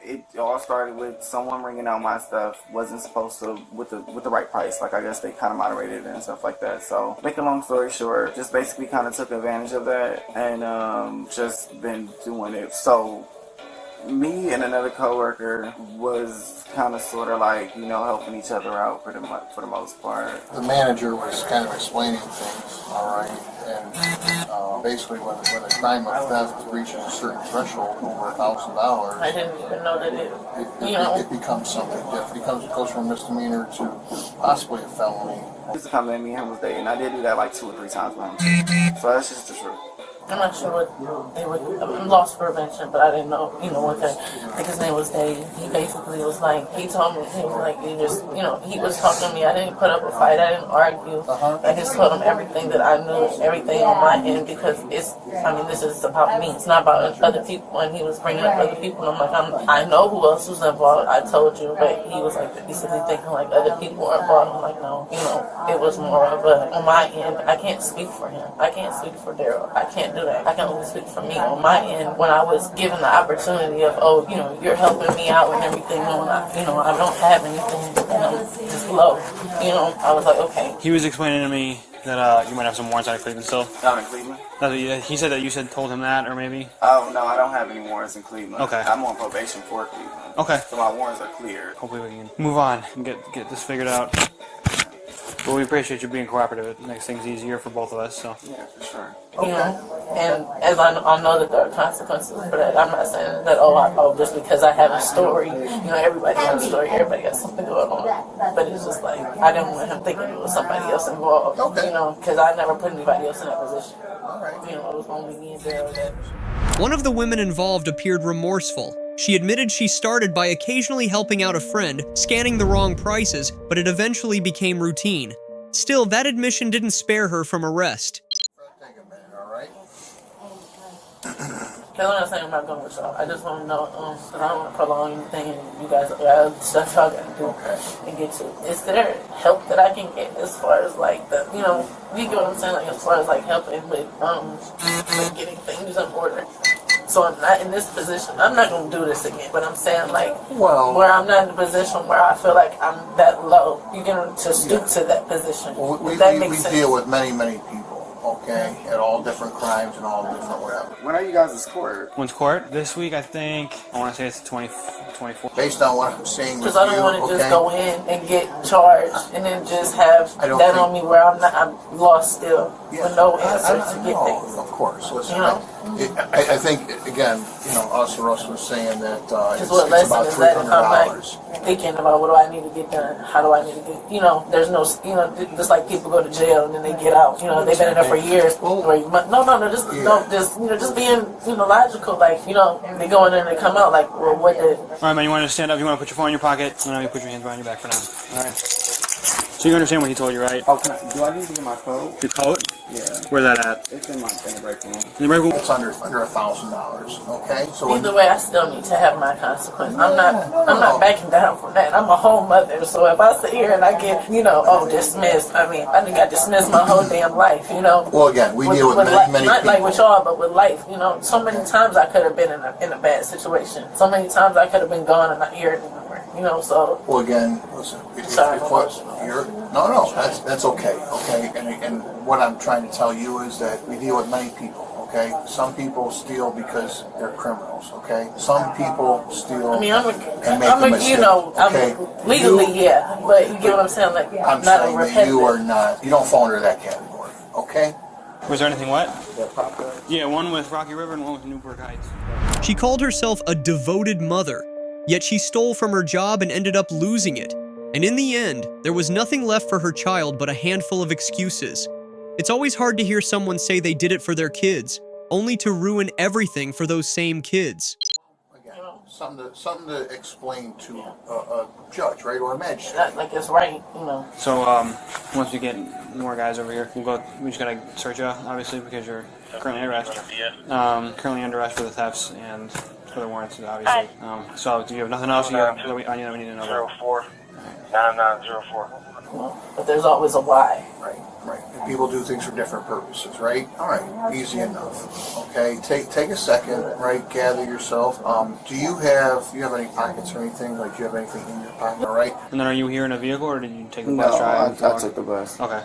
it all started with someone ringing out my stuff. Wasn't supposed to with the right price. Like, I guess they kind of moderated it and stuff like that. So make a long story short, just basically kind of took advantage of that and just been doing it. So me and another coworker was kind of sort of like, you know, helping each other out pretty much for the most part. The manager was kind of explaining things, all right, and basically when a crime of theft reaches a certain threshold over $1,000, I didn't even know that it becomes something different. It goes from misdemeanor to possibly a felony. He used to come to me and was dating. I did do that like 2 or 3 times with him. So that's just the truth. I'm not sure what they were. I'm lost prevention, but I didn't know, what I think his name was Dave. He basically was like, he told me, he was like, he was talking to me. I didn't put up a fight. I didn't argue. I just told him everything that I knew, everything on my end, because this is about me. It's not about other people. And he was bringing up other people. And I'm like, I know who else was involved. I told you, but he was like, he's thinking like other people are involved. I'm like, no, it was more of a, on my end, I can't speak for him. I can't speak for Daryl. I can't do that. I can only speak for me. On my end, when I was given the opportunity of, you're helping me out and everything, I don't have anything, just low. I was like, okay. He was explaining to me that you might have some warrants out of Cleveland still. Down in Cleveland? He said that you told him that, or maybe? Oh, no, I don't have any warrants in Cleveland. Okay. I'm on probation for Cleveland. Okay. So my warrants are clear. Hopefully we can move on and get this figured out. But we appreciate you being cooperative. It makes things easier for both of us. So. Yeah, for sure. And as I know that there are consequences for that. I'm not saying that, just because I have a story, everybody has a story, everybody has something going on. But it's just like, I didn't want him thinking it was somebody else involved, because I never put anybody else in that position. It was only me and Daryl. One of the women involved appeared remorseful. She admitted she started by occasionally helping out a friend, scanning the wrong prices, but it eventually became routine. Still, that admission didn't spare her from arrest. That's what I'm saying. I'm not going with y'all. I just want to know, because I don't want to prolong anything, and you guys got stuff y'all got to do and get to. Is there help that I can get as far as like the, you get what I'm saying, like as far as like helping with getting things in order? So I'm not in this position. I'm not going to do this again, but I'm saying like, where I'm not in a position where I feel like I'm that low. You get to stoop to that position. Well, we deal with many people, okay, at all different crimes and all different whatever. When are you guys' court? When's court? This week, I think. I want to say it's 24. Based on what I'm seeing with you, because I don't want to just go in and get charged and then just have that on me where I'm lost still with no answer to get things. Of course. Listen, I think, again, us was saying that it's about $300. Thinking about what do I need to get done, how do I need to get, there's no, just like people go to jail and then they get out, they've been in there for years. Just being, logical, like, they go in there and they come out, like, well, what did... Alright, man, you want to stand up, you want to put your phone in your pocket, and then you put your hands behind your back for now. Alright. So you understand what he told you, right? Oh, do I need to get my coat? Your coat? Yeah. Where's that at? It's in the break room. In the break room? It's under $1,000, okay? So either way, I still need to have my consequence. I'm not backing down from that. I'm a whole mother, so if I sit here and I get, dismissed, I think I dismissed my whole damn life, Well, again, we deal with many not people. like with y'all, but with life, so many times I could have been in a bad situation. So many times I could have been gone and not here anymore. So. Well, again, listen. That's okay. And what I'm trying to tell you is that we deal with many people. Okay, some people steal because they're criminals. Okay, some people steal and make a mistake. Legally, yeah, but you get what I'm saying. Like, I'm not saying a that you are not. You don't fall under that category. Okay. Was there anything what? Yeah, one with Rocky River and one with Newport Heights. She called herself a devoted mother, yet she stole from her job and ended up losing it. And in the end, there was nothing left for her child but a handful of excuses. It's always hard to hear someone say they did it for their kids, only to ruin everything for those same kids. Again, Something to explain to a judge, right, or a magistrate. Like it's right, you know. So once we get more guys over here, we just gotta search you, obviously, because you're currently under arrest. Currently under arrest for the thefts and for the warrants, obviously. So do you have nothing else that we need to know about? 04 9904. But there's always a why. Right. And people do things for different purposes, right? All right, easy enough. Okay, take a second, right? Gather yourself. Do you have any pockets or anything? Like, do you have anything in your pocket? All right. And then are you here in a vehicle, or did you take the bus drive? I took the bus. Okay.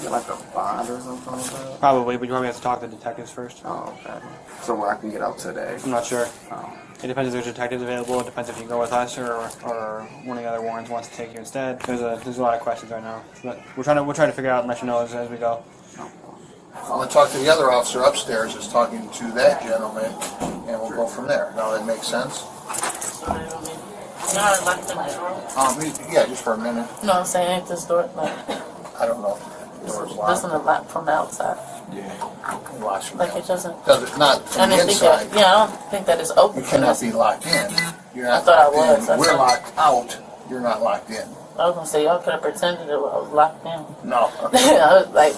Get like a bond or something like that? Probably, but you probably have to talk to detectives first. Oh, okay. So where I can get out today? I'm not sure. Oh. It depends if there's detectives available. It depends if you go with us or one of the other warrants wants to take you instead. There's a lot of questions right now, but we'll try to figure out and let you know as we go. I'm going to talk to the other officer upstairs who's talking to that gentleman, and we'll go from there. Now that makes sense? Yeah, just for a minute. No, I'm saying this door, like, I don't know if the door's locked. doesn't it lock from the outside? Yeah. Watch Like it doesn't. Does it not from the inside? I don't think that it's open. You cannot be locked in. You're not I thought I locked was. in. We're locked out. You're not locked in. I was gonna say y'all could have pretended it was locked in. No. I was like.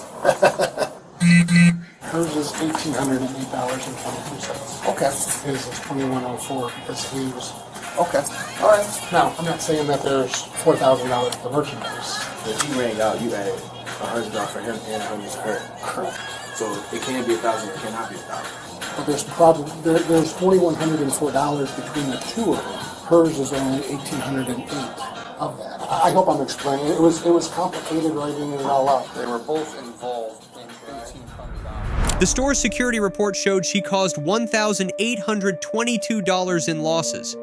Hers is $1,808.22. Okay. His is $2,104 because he was. Okay. All right. Now, I'm not saying that there's $4,000 for merchandise. If he rang out, you added $100 for him and $100 for her. Correct. So it can be $1,000, it cannot be $1,000. But there's probably there's $2,104 between the two of them. Hers is only $1,808 of that. I hope I'm explaining. It was complicated writing it all out. They were both involved in $1,800. The store's security report showed she caused $1,822 in losses.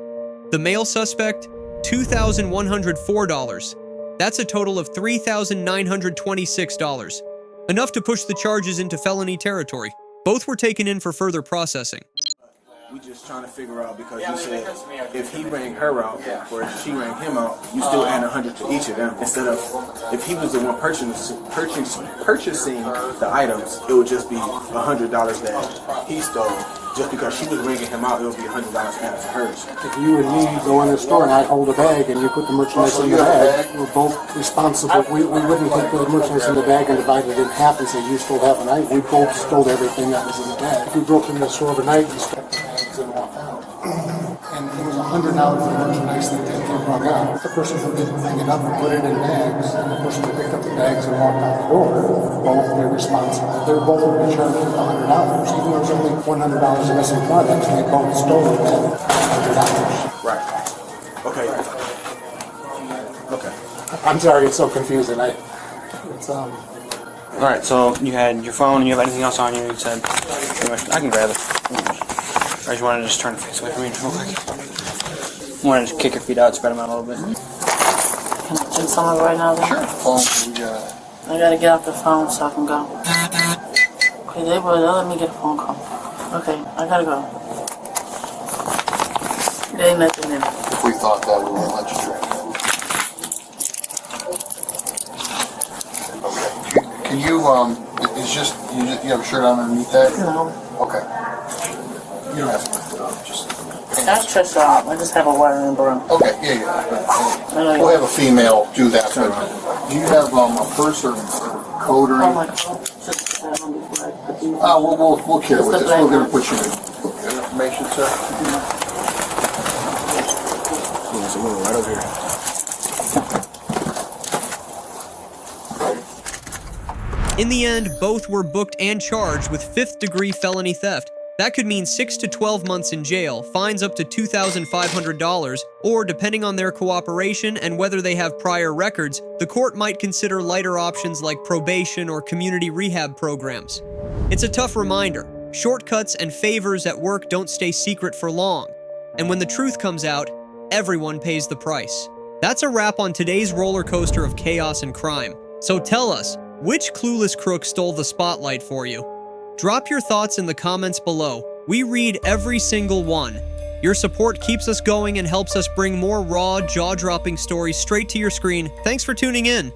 The male suspect, $2,104. That's a total of $3,926. Enough to push the charges into felony territory. Both were taken in for further processing. We just trying to figure out because you said if he rang her out or if she rang him out, you still add 100 to each of them. Instead of if he was the one purchasing the items, it would just be $100 that he stole. Just because she was ringing him out, it would be $100 added to hers. If you and me go in the store and I hold a bag and you put the merchandise in the bag, we're both responsible. We wouldn't take the merchandise in the bag and divide it in half and say you stole half a night. We both stole everything that was in the bag. If we broke into the store overnight, we stole the bags and walked out. And it was $100 of merchandise that came brought out. The person who didn't bring it up and put it in bags, and the person who picked up the bags and walked out the door, both were responsible. They're both going to be charged with $100. Even though there's only $100 in missing products, they both stole it at $100. Right. Okay. Okay. I'm sorry, it's so confusing. All right, so you had your phone and you have anything else on you? You said, pretty much, I can grab it. I just wanted to just turn the face away from me real quick. I wanted to just kick your feet out, spread them out a little bit. Can I do something right now? Then? Sure. Phone, I gotta get off the phone so I can go. Okay, they'll let me get a phone call. Okay, I gotta go. There ain't nothing in it. If we thought that, we wouldn't let you drink. Okay. Can you, it's just, you have a shirt on underneath that? No. Okay. You don't have to lift it up, just... That's just I just have a wiring broom. Okay, yeah. We'll have a female do that. But do you have a purse or coat or anything? We'll carry with this. We're going to put you in information, sir. Yeah, so we're right over here. In the end, both were booked and charged with 5th-degree felony theft. That could mean 6 to 12 months in jail, fines up to $2,500, or depending on their cooperation and whether they have prior records, the court might consider lighter options like probation or community rehab programs. It's a tough reminder. Shortcuts and favors at work don't stay secret for long. And when the truth comes out, everyone pays the price. That's a wrap on today's roller coaster of chaos and crime. So tell us, which clueless crook stole the spotlight for you? Drop your thoughts in the comments below. We read every single one. Your support keeps us going and helps us bring more raw, jaw-dropping stories straight to your screen. Thanks for tuning in.